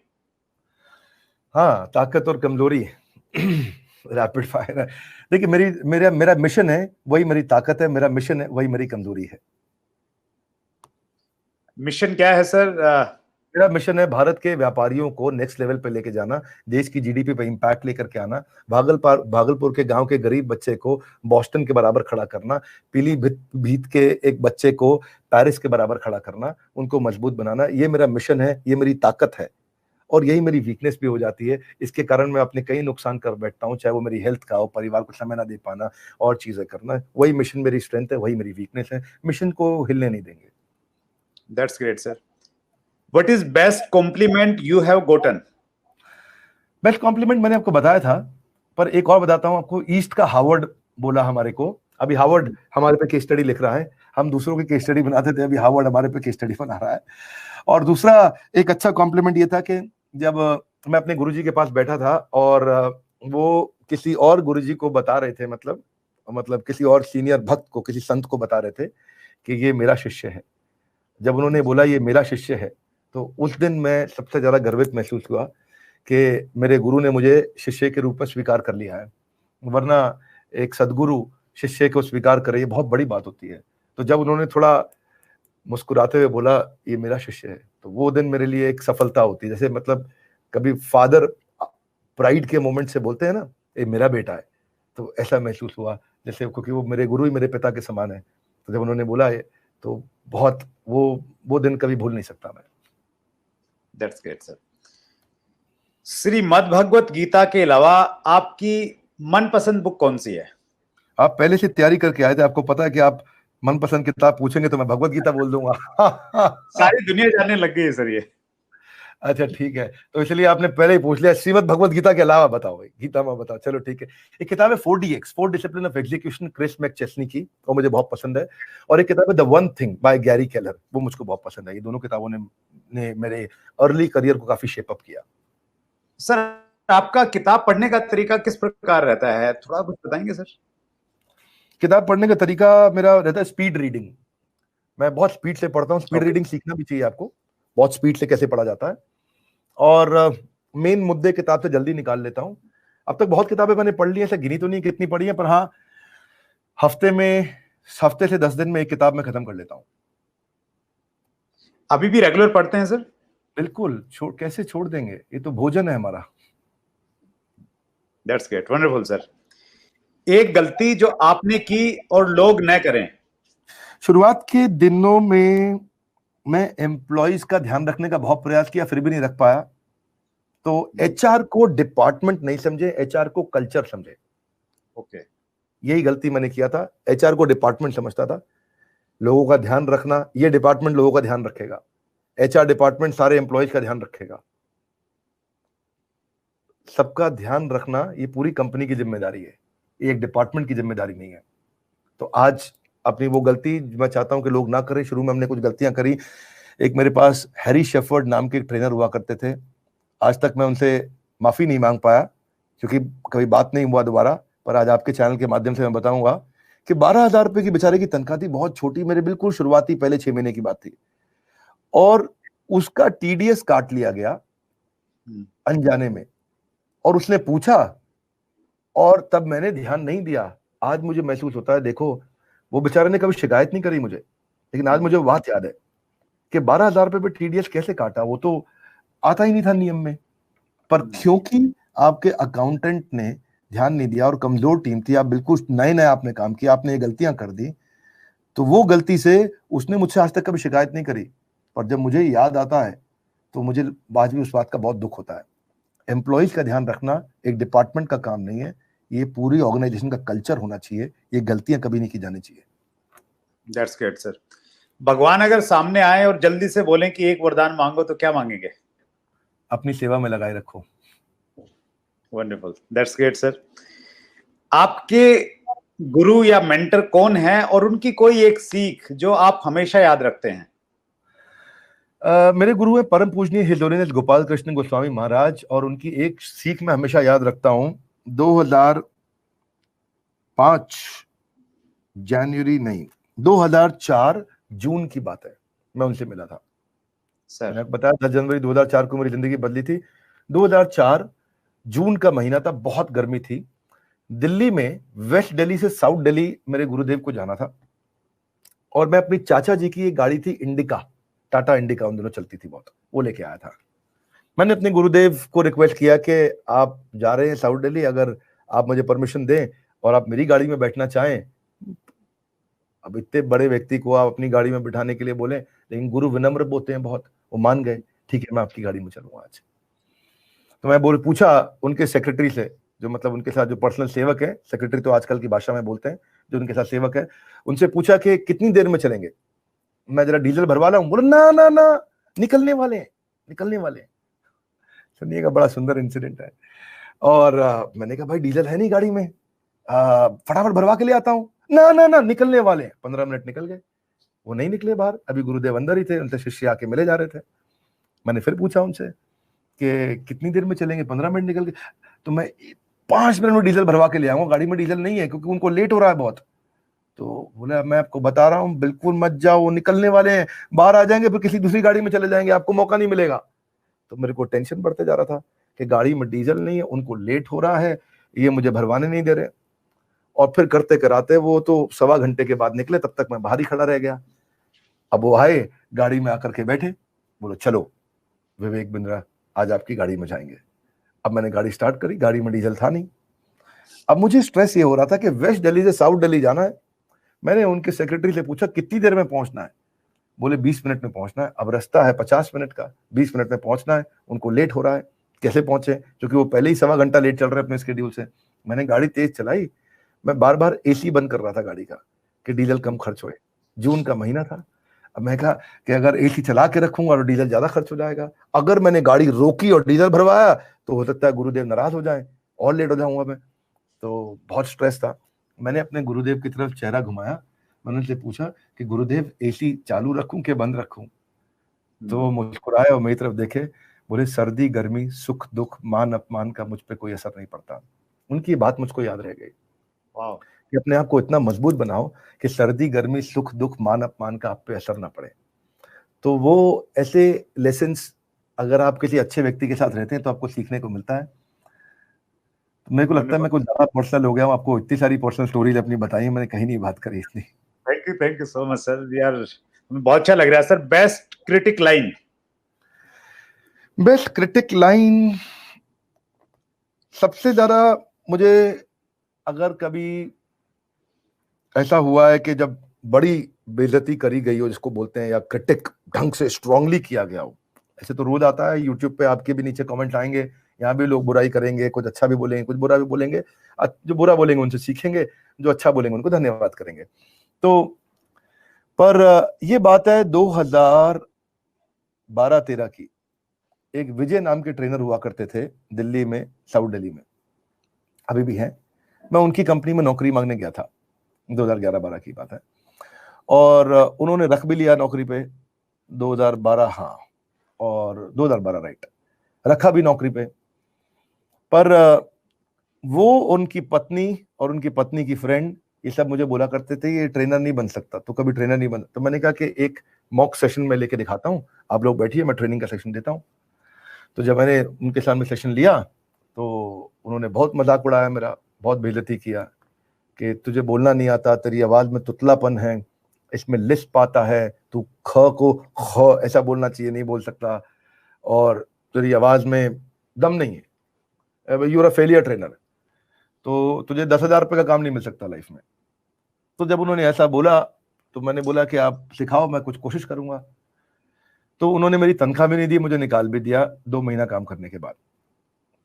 हाँ, ताकत और कमजोरी रैपिड फायर है। देखिए, मेरा मिशन है वही मेरी ताकत है, मेरा मिशन है वही मेरी कमजोरी है। मिशन क्या है सर? मेरा मिशन है भारत के व्यापारियों को नेक्स्ट लेवल पे लेके जाना, देश की जीडीपी पे इंपैक्ट लेकर के आना, भागलपुर के गांव के गरीब बच्चे को बॉस्टन के बराबर खड़ा करना, पीलीभीत के एक बच्चे को पेरिस के बराबर खड़ा करना, उनको मजबूत बनाना। ये मेरा मिशन है, ये मेरी ताकत है, और यही मेरी वीकनेस भी हो जाती है। इसके कारण मैं अपने कई नुकसान कर बैठता हूँ, चाहे वो मेरी हेल्थ का हो, परिवार को समय ना दे पाना, और चीजें करना। वही मिशन मेरी स्ट्रेंथ है, वही मेरी वीकनेस है। मिशन को हिलने नहीं देंगे। That's great sir. What is best compliment you have Gotan? Best compliment मैंने आपको बताया था, पर एक और बताता हूं आपको। ईस्ट का हार्वर्ड बोला हमारे को। अभी हार्वर्ड हमारे पे केस स्टडी लिख रहा है, हम दूसरों की केस स्टडी बनाते थे, अभी हार्वर्ड हमारे पे केस स्टडी बना रहा है। और दूसरा एक अच्छा कॉम्प्लीमेंट ये था कि जब मैं अपने गुरुजी के पास बैठा था और वो किसी और गुरुजी को बता रहे थे, मतलब किसी और सीनियर भक्त को, किसी संत को बता रहे थे कि ये मेरा शिष्य है। जब उन्होंने बोला ये मेरा शिष्य है, तो उस दिन मैं सबसे ज्यादा गर्वित महसूस हुआ कि मेरे गुरु ने मुझे शिष्य के रूप में स्वीकार कर लिया है। वरना एक सदगुरु शिष्य को स्वीकार करे, ये बहुत बड़ी बात होती है। तो जब उन्होंने थोड़ा मुस्कुराते हुए बोला ये मेरा शिष्य है, तो वो दिन मेरे लिए एक सफलता होती है। जैसे मतलब कभी फादर प्राइड के मोमेंट से बोलते हैं ना, ये मेरा बेटा है, तो ऐसा महसूस हुआ जैसे, क्योंकि वो मेरे गुरु ही मेरे पिता के समान है। तो जब उन्होंने बोला है तो बहुत वो दिन कभी भूल नहीं सकता मैं। That's great sir. Shrimad Bhagavad Gita के अलावा आपकी मनपसंद बुक कौन सी है? आप पहले से तैयारी करके आए थे, आपको पता है कि आप मनपसंद किताब पूछेंगे तो मैं भगवत गीता बोल दूंगा। सारी दुनिया जानने लग गई है सर ये। अच्छा ठीक है, तो इसलिए आपने पहले ही पूछ लिया। श्रीमद् भगवत गीता के अलावा बताओ भाई, गीता में बताओ। चलो ठीक है, एक किताब है 4DX, 4 discipline of execution, Chris McChesney की, वो मुझे बहुत पसंद है। और एक किताब है the one thing by Gary Keller, वो मुझको बहुत पसंद है। ये दोनों किताबों ने मेरे अर्ली करियर को काफी शेप अप किया। सर आपका किताब पढ़ने का तरीका किस प्रकार रहता है, थोड़ा कुछ बताएंगे सर? किताब पढ़ने का तरीका मेरा रहता है स्पीड रीडिंग। मैं बहुत स्पीड से पढ़ता हूँ। स्पीड रीडिंग सीखना भी चाहिए आपको, बहुत स्पीड से कैसे पढ़ा जाता है। और मेन मुद्दे किताब से जल्दी निकाल लेता हूँ। अब तक बहुत किताबें मैंने पढ़ ली है, ऐसे गिनी तो नहीं कितनी पढ़ी है, पर हाँ हफ्ते से 10 दिन में एक किताब में खत्म कर लेता हूँ। अभी भी रेगुलर पढ़ते हैं सर? बिल्कुल, कैसे छोड़ देंगे, ये तो भोजन है हमारा। That's great, wonderful sir. एक गलती जो आपने की और लोग न करें। शुरुआत के दिनों में मैं एम्प्लॉइज का ध्यान रखने का बहुत प्रयास किया, फिर भी नहीं रख पाया। तो एचआर को डिपार्टमेंट नहीं समझे, एचआर को कल्चर समझे। ओके, यही गलती मैंने किया था। एचआर को डिपार्टमेंट समझता था, लोगों का ध्यान रखना, ये डिपार्टमेंट लोगों का ध्यान रखेगा, एचआर डिपार्टमेंट सारे एम्प्लॉयज का ध्यान रखेगा। सबका ध्यान रखना ये पूरी कंपनी की जिम्मेदारी है, ये एक डिपार्टमेंट की जिम्मेदारी नहीं है। तो आज अपनी वो गलती मैं चाहता हूं कि लोग ना करें। शुरू में हमने कुछ गलतियां करी। एक मेरे पास हैरी शेफर्ड नाम के एक ट्रेनर हुआ करते थे, आज तक मैं उनसे माफी नहीं मांग पाया क्योंकि कभी बात नहीं हुआ दोबारा। पर आज आपके चैनल के माध्यम से मैं बताऊंगा कि 12,000 रुपए की बेचारे की तनख्वाह थी, बहुत छोटी, मेरे बिल्कुल शुरुआती पहले 6 महीने की बात थी, और उसका टीडीएस काट लिया गया अनजाने में। और उसने पूछा और तब मैंने ध्यान नहीं दिया। आज मुझे महसूस होता है, देखो वो बेचारे ने कभी शिकायत नहीं करी मुझे, लेकिन आज मुझे बात याद है कि 12,000 रुपए पे टीडीएस कैसे काटा, वो तो आता ही नहीं था नियम में। पर क्योंकि आपके अकाउंटेंट ने ध्यान नहीं दिया और कमजोर टीम थी, आप बिल्कुल नए नए आपने काम किया, आपने ये गलतियां कर दी, तो वो गलती से उसने मुझसे आज तक कभी शिकायत नहीं करी। पर जब मुझे याद आता है तो मुझे आज भी उस बात का बहुत दुख होता है। एम्प्लॉइज का ध्यान रखना एक डिपार्टमेंट का काम नहीं है, ये पूरी ऑर्गेनाइजेशन का कल्चर होना चाहिए। ये गलतियां कभी नहीं की जानी चाहिए। That's great sir. भगवान अगर सामने आए और जल्दी से बोलें कि एक वरदान मांगो तो क्या मांगेंगे? अपनी सेवा में लगाए रखो। Wonderful, that's great sir. आपके गुरु या मेंटर कौन है और उनकी कोई एक सीख जो आप हमेशा याद रखते हैं? मेरे गुरु है परम पूजनीय हिज होलीनेस गोपाल कृष्ण गोस्वामी महाराज, और उनकी एक सीख मैं हमेशा याद रखता हूं। 2005 जनवरी नहीं, 2004 जून की बात है, मैं उनसे मिला था। मैंने बताया 10 जनवरी 2004 को मेरी जिंदगी बदली थी। 2004 जून का महीना था, बहुत गर्मी थी। दिल्ली में वेस्ट दिल्ली से साउथ दिल्ली मेरे गुरुदेव को जाना था, और मैं अपनी चाचा जी की एक गाड़ी थी इंडिका, टाटा इंडिका, उन दिनों चलती थी बहुत, वो लेके आया था। मैंने अपने गुरुदेव को रिक्वेस्ट किया कि आप जा रहे हैं साउथ दिल्ली, अगर आप मुझे परमिशन दें और आप मेरी गाड़ी में बैठना चाहें। अब इतने बड़े व्यक्ति को आप अपनी गाड़ी में बिठाने के लिए बोले, लेकिन गुरु विनम्र होते हैं बहुत, वो मान गए, ठीक है मैं आपकी गाड़ी में चलूंगा आज। तो मैं पूछा उनके सेक्रेटरी से, जो मतलब उनके साथ जो पर्सनल सेवक है, सेक्रेटरी तो आजकल की भाषा में बोलते हैं, जो उनके साथ सेवक है, उनसे पूछा कि कितनी देर में चलेंगे, मैं जरा डीजल भरवा लाऊं। बोला ना ना ना, निकलने वाले हैं। सुनिएगा, बड़ा सुंदर इंसिडेंट है। और मैंने कहा भाई डीजल है नहीं गाड़ी में, फटाफट भरवा के ले आता हूं। ना ना ना, निकलने वाले हैं। 15 मिनट निकल गए, वो नहीं निकले बाहर। अभी गुरुदेव अंदर ही थे, उनसे शिष्य आके मिले जा रहे थे। मैंने फिर पूछा उनसे कि कितनी देर में चलेंगे, 15 मिनट निकल गए। तो मैं 5 मिनट में डीजल भरवा के ले आऊंगा, गाड़ी में डीजल नहीं है क्योंकि उनको लेट हो रहा है बहुत। तो बोला मैं आपको बता रहा हूँ, बिल्कुल मत जाओ, वो निकलने वाले हैं, बाहर आ जाएंगे, फिर किसी दूसरी गाड़ी में चले जाएंगे, आपको मौका नहीं मिलेगा। तो मेरे को टेंशन बढ़ते जा रहा था कि गाड़ी में डीजल नहीं है, उनको लेट हो रहा है, ये मुझे भरवाने नहीं दे रहे। और फिर करते कराते वो तो 1.25 घंटे के बाद निकले, तब तक मैं बाहर ही खड़ा रह गया। अब वो आए, गाड़ी में आकर के बैठे, बोलो चलो विवेक बिंद्रा, आज आपकी गाड़ी में जाएंगे। अब मैंने गाड़ी स्टार्ट करी, गाड़ी में डीजल था नहीं। अब मुझे स्ट्रेस ये हो रहा था कि वेस्ट दिल्ली से साउथ दिल्ली जाना है, मैंने उनके सेक्रेटरी से पूछा कितनी देर में पहुंचना है, बोले 20 मिनट में पहुंचना है। अब रास्ता है 50 मिनट का, 20 मिनट में पहुंचना है, उनको लेट हो रहा है, कैसे पहुंचे, क्योंकि वो पहले ही 1.25 घंटा लेट चल रहे हैं अपने शेड्यूल से। मैंने गाड़ी तेज चलाई, मैं बार बार एसी बंद कर रहा था गाड़ी का कि डीजल कम खर्च होए। जून का महीना था। अब मैं कहा कि अगर एसी चला के रखूंगा और डीजल ज्यादा खर्च हो जाएगा, अगर मैंने गाड़ी रोकी और डीजल भरवाया तो हो सकता है गुरुदेव नाराज हो जाए और लेट हो जाऊंगा मैं। तो बहुत स्ट्रेस था। मैंने अपने गुरुदेव की तरफ चेहरा घुमाया, मैंने उनसे पूछा कि गुरुदेव एसी चालू रखूं कि बंद रखूं? तो मुस्कुराए और मेरी तरफ देखे, बोले सर्दी गर्मी सुख दुख मान अपमान का मुझ पे कोई असर नहीं पड़ता। उनकी बात मुझको याद रह गई कि अपने आप को इतना मजबूत बनाओ कि सर्दी गर्मी सुख दुख मान अपमान का आप पे असर ना पड़े। तो वो ऐसे लेसन्स अगर आप किसी अच्छे व्यक्ति के साथ रहते हैं तो आपको सीखने को मिलता है। तो मेरे को लगता है मैं कुछ ज्यादा पर्सनल हो गया हूँ, आपको इतनी सारी पर्सनल स्टोरीज अपनी बताई, मैंने कहीं नहीं बात करी इतनी। Thank you so much sir, यार बहुत अच्छा लग रहा है sir. Best critic line? Best critic line सबसे ज्यादा मुझे, अगर कभी ऐसा हुआ है कि जब बड़ी बेइज्जती करी गई हो जिसको बोलते हैं, या क्रिटिक ढंग से स्ट्रांगली किया गया हो, ऐसे तो रोज आता है यूट्यूब पे, आपके भी नीचे कमेंट आएंगे, यहाँ भी लोग बुराई करेंगे, कुछ अच्छा भी बोलेंगे कुछ बुरा भी बोलेंगे। जो बुरा बोलेंगे उनसे सीखेंगे, जो अच्छा बोलेंगे उनको धन्यवाद करेंगे। तो पर ये बात है 2012-13 की। एक विजय नाम के ट्रेनर हुआ करते थे दिल्ली में, साउथ दिल्ली में, अभी भी हैं। मैं उनकी कंपनी में नौकरी मांगने गया था, 2011-12 की बात है, और उन्होंने रख भी लिया नौकरी पे 2012, हाँ, और 2012 राइट, रखा भी नौकरी पे। पर वो उनकी पत्नी और उनकी पत्नी की फ्रेंड ये सब मुझे बोला करते थे ये ट्रेनर नहीं बन सकता, तो कभी ट्रेनर नहीं बन। तो मैंने कहा कि एक मॉक सेशन में लेके दिखाता हूँ, आप लोग बैठिए, मैं ट्रेनिंग का सेशन देता हूँ। तो जब मैंने उनके सामने सेशन लिया तो उन्होंने बहुत मजाक उड़ाया मेरा, बहुत बेइज्जती किया कि तुझे बोलना नहीं आता, तेरी आवाज में तुतलापन है, इसमें लिस्प आता है, तू ख को ख ऐसा बोलना चाहिए, नहीं बोल सकता, और तेरी आवाज में दम नहीं है, you are a failure trainer, तो तुझे 10,000 रुपए का काम नहीं मिल सकता लाइफ में। तो जब उन्होंने ऐसा बोला तो मैंने बोला कि आप सिखाओ, मैं कुछ कोशिश करूंगा। तो उन्होंने मेरी तनख्वाह भी नहीं दी, मुझे निकाल भी दिया 2 महीना काम करने के बाद।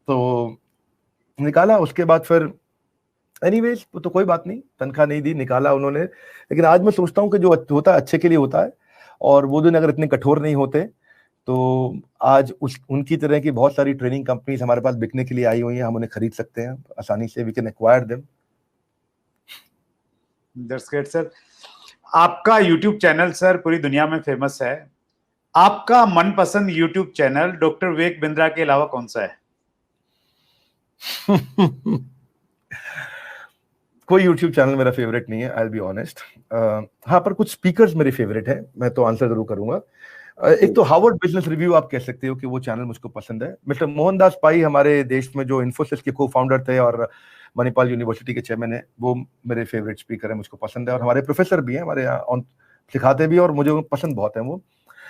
तो निकाला, उसके बाद फिर एनीवेज तो कोई बात नहीं, तनख्वाह नहीं दी, निकाला उन्होंने। लेकिन आज मैं सोचता हूँ कि जो होता है अच्छे के लिए होता है, और वो दिन अगर इतने कठोर नहीं होते तो आज उनकी तरह की बहुत सारी ट्रेनिंग कंपनीज हमारे पास बिकने के लिए आई हुई हैं, हम उन्हें खरीद सकते हैं आसानी से, we can acquire them. That's great sir. आपका यूट्यूब चैनल सर पूरी दुनिया में फेमस है, आपका मनपसंद YouTube channel doctor Vivek Bindra के अलावा कौन सा है? कोई यूट्यूब चैनल मेरा फेवरेट नहीं है, आई विल बी ऑनेस्ट। हाँ, पर कुछ स्पीकर्स मेरे फेवरेट हैं, मैं तो आंसर जरूर करूंगा। एक तो हार्वर्ड बिजनेस रिव्यू आप कह सकते हो कि वो चैनल मुझको पसंद है। मिस्टर मोहनदास पाई हमारे देश में जो इन्फोसिस के को फाउंडर थे और मणिपाल यूनिवर्सिटी के चेयरमैन है, वो मेरे फेवरेट स्पीकर है, मुझको पसंद है, और हमारे प्रोफेसर भी हैं हमारे यहाँ, सिखाते भी, और मुझे पसंद बहुत है वो।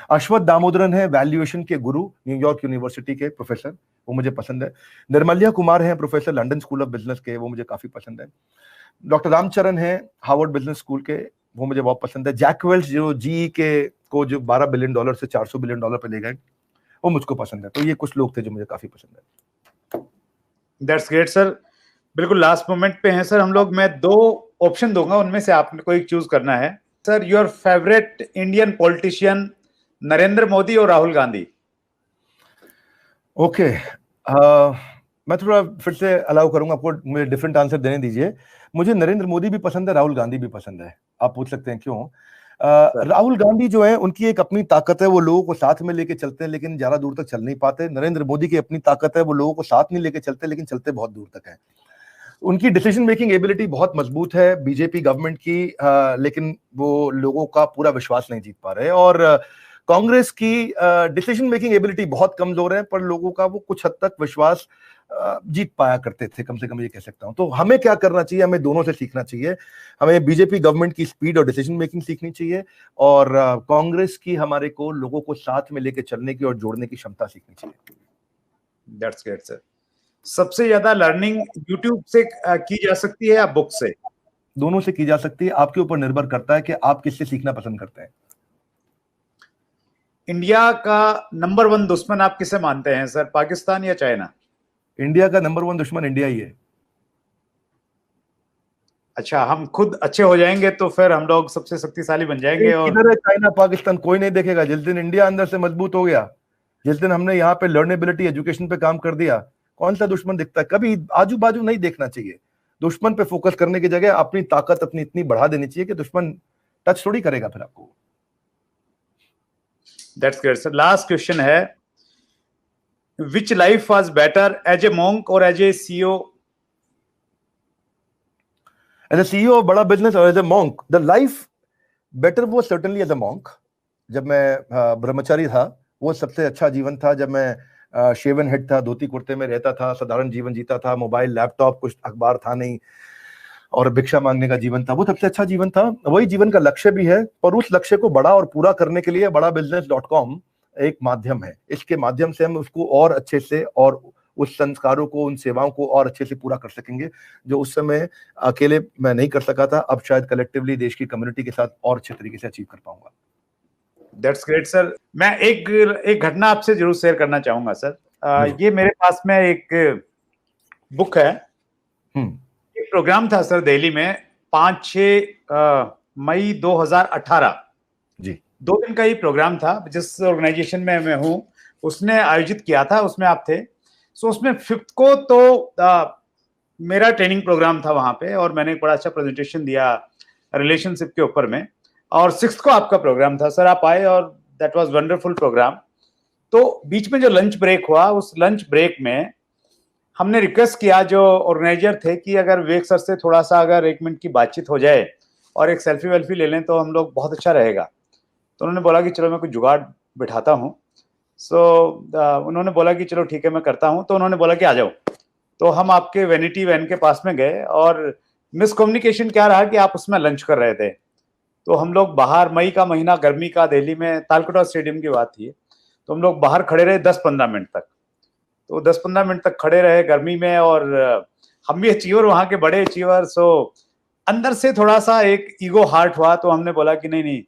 अश्वत्थ दामोदरन है, वैल्यूएशन के गुरु, न्यूयॉर्क यूनिवर्सिटी के प्रोफेसर, वो मुझे पसंद है। निर्मल्या कुमार है professor London school of business के, वो मुझे काफी पसंद है। डॉक्टर रामचरण है हार्वर्ड बिजनेस स्कूल के, वो मुझे बहुत पसंद है। जैक वेल्च जो जी के को जो $12 बिलियन से $400 बिलियन पे ले गए, वो मुझको पसंद है। तो ये कुछ लोग थे जो मुझे काफी पसंद है। That's great sir. बिल्कुल लास्ट मोमेंट पे हैं सर हम लोग, मैं 2 ऑप्शन दूंगा, उनमें से आपने कोई चूज करना है। Sir your favourite Indian politician, Narendra Modi और राहुल गांधी? ओके, मैं थोड़ा फिर से अलाउ करूंगा आपको, मुझे डिफरेंट आंसर देने दीजिए। मुझे नरेंद्र मोदी भी पसंद है, राहुल गांधी भी पसंद है। आप पूछ सकते हैं क्यों। राहुल गांधी जो है उनकी एक अपनी ताकत है, वो लोगों को साथ में लेके चलते हैं लेकिन ज्यादा दूर तक चल नहीं पाते। नरेंद्र मोदी की अपनी ताकत है, वो लोगों को साथ नहीं लेके चलते लेकिन चलते बहुत दूर तक है। उनकी डिसीजन मेकिंग एबिलिटी बहुत मजबूत है बीजेपी गवर्नमेंट की, लेकिन वो लोगों का पूरा विश्वास नहीं जीत पा रहे। और कांग्रेस की डिसीजन मेकिंग एबिलिटी बहुत कमजोर है, पर लोगों का वो कुछ हद तक विश्वास जीत पाया करते थे, कम से कम ये कह सकता हूं। तो हमें क्या करना चाहिए, हमें दोनों से सीखना चाहिए। हमें बीजेपी गवर्नमेंट की स्पीड और डिसीजन मेकिंग सीखनी चाहिए, और कांग्रेस की हमारे को लोगों को साथ में लेके चलने की और जोड़ने की क्षमता सीखनी चाहिए। That's great sir. सबसे ज्यादा लर्निंग यूट्यूब से की जा सकती है या बुक से? दोनों से की जा सकती है, आपके ऊपर निर्भर करता है कि आप किससे सीखना पसंद करते हैं। इंडिया का नंबर 1 दुश्मन आप किसे मानते हैं सर, पाकिस्तान या चाइना? इंडिया का नंबर 1 दुश्मन इंडिया ही है। अच्छा, हम खुद अच्छे हो जाएंगे तो फिर हम लोग सबसे शक्तिशाली बन जाएंगे। और इधर है चाइना पाकिस्तान, कोई नहीं देखेगा। जिस दिन इंडिया अंदर से मजबूत हो गया, जिस दिन हमने यहाँ पे लर्नेबिलिटी एजुकेशन पे काम कर दिया, कौन सा दुश्मन दिखता है? कभी आजू बाजू नहीं देखना चाहिए। दुश्मन पे फोकस करने की जगह अपनी ताकत अपनी इतनी बढ़ा देनी चाहिए कि दुश्मन टच थोड़ी करेगा फिर आपको। That's great sir. Last question है, which life was better, as a monk और as a CEO? As a CEO बड़ा बिजनेस और as a monk, the life better वो सर्टेनली एज ए मॉन्क। जब मैं ब्रह्मचारी था वो सबसे अच्छा जीवन था। जब मैं शेवन हेड था, धोती कुर्ते में रहता था, साधारण जीवन जीता था, मोबाइल लैपटॉप कुछ अखबार था नहीं और भिक्षा मांगने का जीवन था, वो सबसे अच्छा जीवन था। वही जीवन का लक्ष्य भी है, और उस लक्ष्य को बड़ा और पूरा करने के लिए badabusiness.com एक माध्यम है। इसके माध्यम से हम उसको और अच्छे से और उस संस्कारों को, उन सेवाओं को और अच्छे से पूरा कर सकेंगे, जो उस समय अकेले मैं नहीं कर सका था। अब शायद कलेक्टिवली देश की कम्युनिटी के साथ और अच्छे तरीके से अचीव कर पाऊंगा। That's great sir. मैं एक घटना आपसे जरूर शेयर करना चाहूंगा सर। ये मेरे पास में एक बुक है। एक प्रोग्राम था सर दिल्ली में 5-6 मई 2018 जी, 2 दिन का ही प्रोग्राम था। जिस ऑर्गेनाइजेशन में मैं हूँ उसने आयोजित किया था, उसमें आप थे। सो उसमें 5th को तो मेरा ट्रेनिंग प्रोग्राम था वहां पे, और मैंने एक बड़ा अच्छा प्रेजेंटेशन दिया रिलेशनशिप के ऊपर में। और 6th को आपका प्रोग्राम था सर, आप आए और दैट वाज वंडरफुल प्रोग्राम। तो बीच में जो लंच ब्रेक हुआ, उस लंच ब्रेक में हमने रिक्वेस्ट किया जो ऑर्गेनाइजर थे कि अगर विवेक सर से थोड़ा सा अगर 1 मिनट की बातचीत हो जाए और एक सेल्फी वेल्फी ले लें तो हम लोग बहुत अच्छा रहेगा। तो उन्होंने बोला कि चलो मैं कुछ जुगाड़ बिठाता हूँ। उन्होंने बोला कि चलो ठीक है मैं करता हूँ। तो उन्होंने बोला कि आ जाओ। तो हम आपके वैनिटी वैन के पास में गए, और मिसकम्युनिकेशन क्या रहा कि आप उसमें लंच कर रहे थे। तो हम लोग बाहर, मई का महीना, गर्मी का, दिल्ली में तालकटोरा स्टेडियम की बात थी, तो हम लोग बाहर खड़े रहे 10-15 मिनट तक। तो 10-15 मिनट तक खड़े रहे गर्मी में, और हम भी अचीवर, वहां के बड़े अचीवर। सो अंदर से थोड़ा सा एक ईगो हार्ट हुआ। तो हमने बोला कि नहीं नहीं,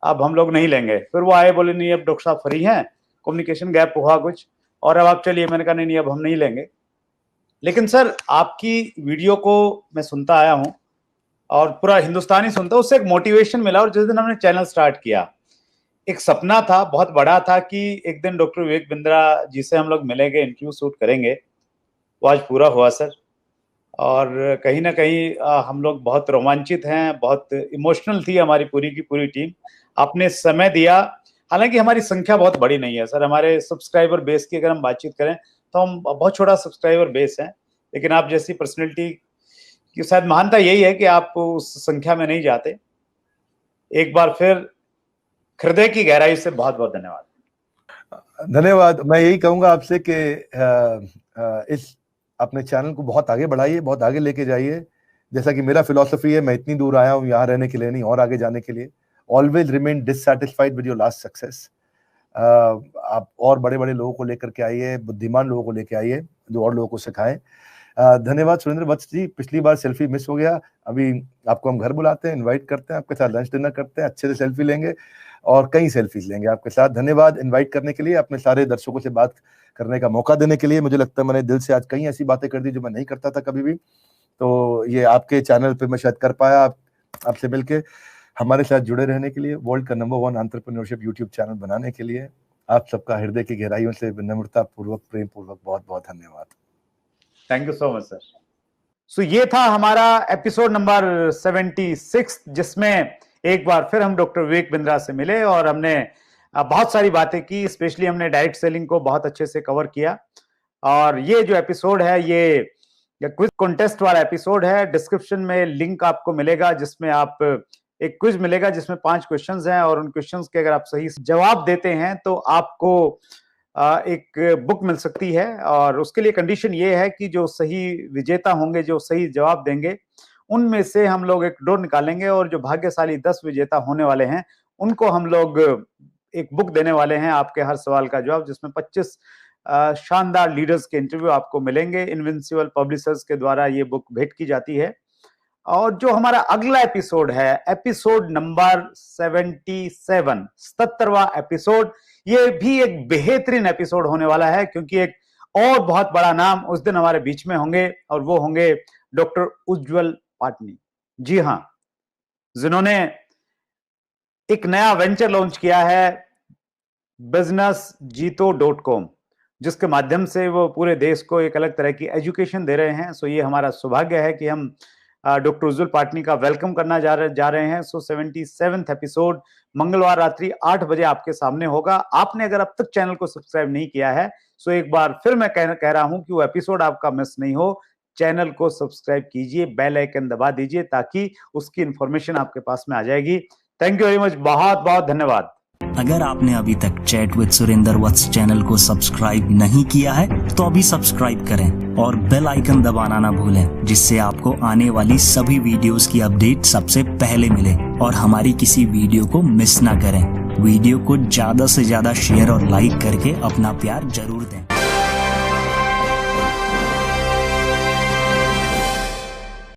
अब हम लोग नहीं लेंगे। फिर वो आए, बोले नहीं अब डॉक्टर साहब फ्री हैं, कम्युनिकेशन गैप हुआ कुछ, और अब आप चलिए। मैंने कहा नहीं नहीं, अब हम नहीं लेंगे। लेकिन सर आपकी वीडियो को मैं सुनता आया हूँ और पूरा हिंदुस्तान ही सुनता, उससे एक मोटिवेशन मिला। और जिस दिन हमने चैनल स्टार्ट किया, एक सपना था, बहुत बड़ा था कि एक दिन डॉक्टर विवेक बिंद्रा जी से हम लोग मिलेंगे, इंटरव्यू शूट करेंगे। वो आज पूरा हुआ सर। और कहीं ना कहीं हम लोग बहुत रोमांचित हैं, बहुत इमोशनल थी हमारी पूरी की पूरी टीम। आपने समय दिया। हालांकि हमारी संख्या बहुत बड़ी नहीं है सर, हमारे सब्सक्राइबर बेस की अगर हम बातचीत करें तो हम बहुत छोटा सब्सक्राइबर बेस है। लेकिन आप जैसी पर्सनैलिटी की शायद महानता यही है कि आप उस संख्या में नहीं जाते। एक बार फिर हृदय की गहराई से बहुत बहुत धन्यवाद। धन्यवाद। मैं यही कहूंगा आपसे कि इस अपने चैनल को बहुत आगे बढ़ाइए, बहुत आगे लेके जाइए। जैसा कि मेरा फिलॉसफी है, मैं इतनी दूर आया हूँ यहाँ रहने के लिए नहीं, और आगे जाने के लिए। Always remain dissatisfied with your last success. आप और बड़े बड़े लोगों को लेकर के आइए, बुद्धिमान लोगों को लेके आइए जो और लोगों को सिखाएं। धन्यवाद सुरेंद्र वत्स जी। पिछली बार सेल्फी मिस हो गया, अभी आपको हम घर बुलाते हैं, इनवाइट करते हैं, आपके साथ लंच डिनर करते हैं, अच्छे से सेल्फी लेंगे और कई सेल्फीज लेंगे आपके साथ। धन्यवाद इनवाइट करने के लिए, अपने सारे दर्शकों से बात करने का मौका देने के लिए। मुझे लगता है मैंने दिल से आज कई ऐसी बातें कर दी जो मैं नहीं करता था कभी भी। तो ये आपके चैनल पे मैं शायद कर पाया। आपसे मिलके, हमारे साथ जुड़े रहने के लिए, वर्ल्ड का नंबर 1 एंटरप्रेन्योरशिप यूट्यूब चैनल बनाने के लिए आप सबका हृदय की गहराइयों से विनम्रता पूर्वक, प्रेम पूर्वक बहुत बहुत धन्यवाद। Thank you so much sir. So ये था हमारा एपिसोड नंबर 76, जिसमें एक बार फिर हम डॉक्टर विवेक बिंद्रा से मिले और हमने बहुत सारी बातें की। स्पेशली हमने डायरेक्ट सेलिंग को बहुत अच्छे से कवर किया। और ये जो एपिसोड है, ये क्विज कॉन्टेस्ट वाला एपिसोड है। डिस्क्रिप्शन में लिंक आपको मिलेगा जिसमें आप एक क्विज मिलेगा जिसमें 5 क्वेश्चंस हैं, और उन क्वेश्चंस के अगर आप सही जवाब देते हैं तो आपको एक बुक मिल सकती है। और उसके लिए कंडीशन ये है कि जो सही विजेता होंगे, जो सही जवाब देंगे, उनमें से हम लोग एक ड्रॉ निकालेंगे, और जो भाग्यशाली 10 विजेता होने वाले हैं उनको हम लोग एक बुक देने वाले हैं, आपके हर सवाल का जवाब, जिसमें 25 शानदार लीडर्स के इंटरव्यू आपको मिलेंगे। इनविंसिबल पब्लिशर्स के द्वारा ये बुक भेंट की जाती है। और जो हमारा अगला एपिसोड है, एपिसोड नंबर 77, 77वां एपिसोड, ये भी एक बेहतरीन एपिसोड होने वाला है, क्योंकि एक और बहुत बड़ा नाम उस दिन हमारे बीच में होंगे, और वो होंगे डॉक्टर उज्जवल पाटनी। जी हां, जिन्होंने एक नया वेंचर लॉन्च किया है, businessjito.com, जिसके माध्यम से वो पूरे देश को एक अलग तरह की एजुकेशन दे रहे हैं। सो ये हमारा सौभाग्य है कि हम डॉक्टर उज्जवल पाटनी का वेलकम करना जा रहे हैं। सो 77th एपिसोड मंगलवार रात्रि 8 बजे आपके सामने होगा। आपने अगर अब तक चैनल को सब्सक्राइब नहीं किया है, सो एक बार फिर मैं कह रहा हूं कि वो एपिसोड आपका मिस नहीं हो, चैनल को सब्सक्राइब कीजिए, बेल आइकन दबा दीजिए, ताकि उसकी इंफॉर्मेशन आपके पास में आ जाएगी। थैंक यू वेरी मच, बहुत बहुत धन्यवाद। अगर आपने अभी तक chat with Surender Vats channel को सब्सक्राइब नहीं किया है तो अभी सब्सक्राइब करें और बेल आइकन दबाना ना भूलें, जिससे आपको आने वाली सभी वीडियोस की अपडेट सबसे पहले मिले और हमारी किसी वीडियो को मिस ना करें। वीडियो को ज्यादा से ज्यादा शेयर और लाइक करके अपना प्यार जरूर दें।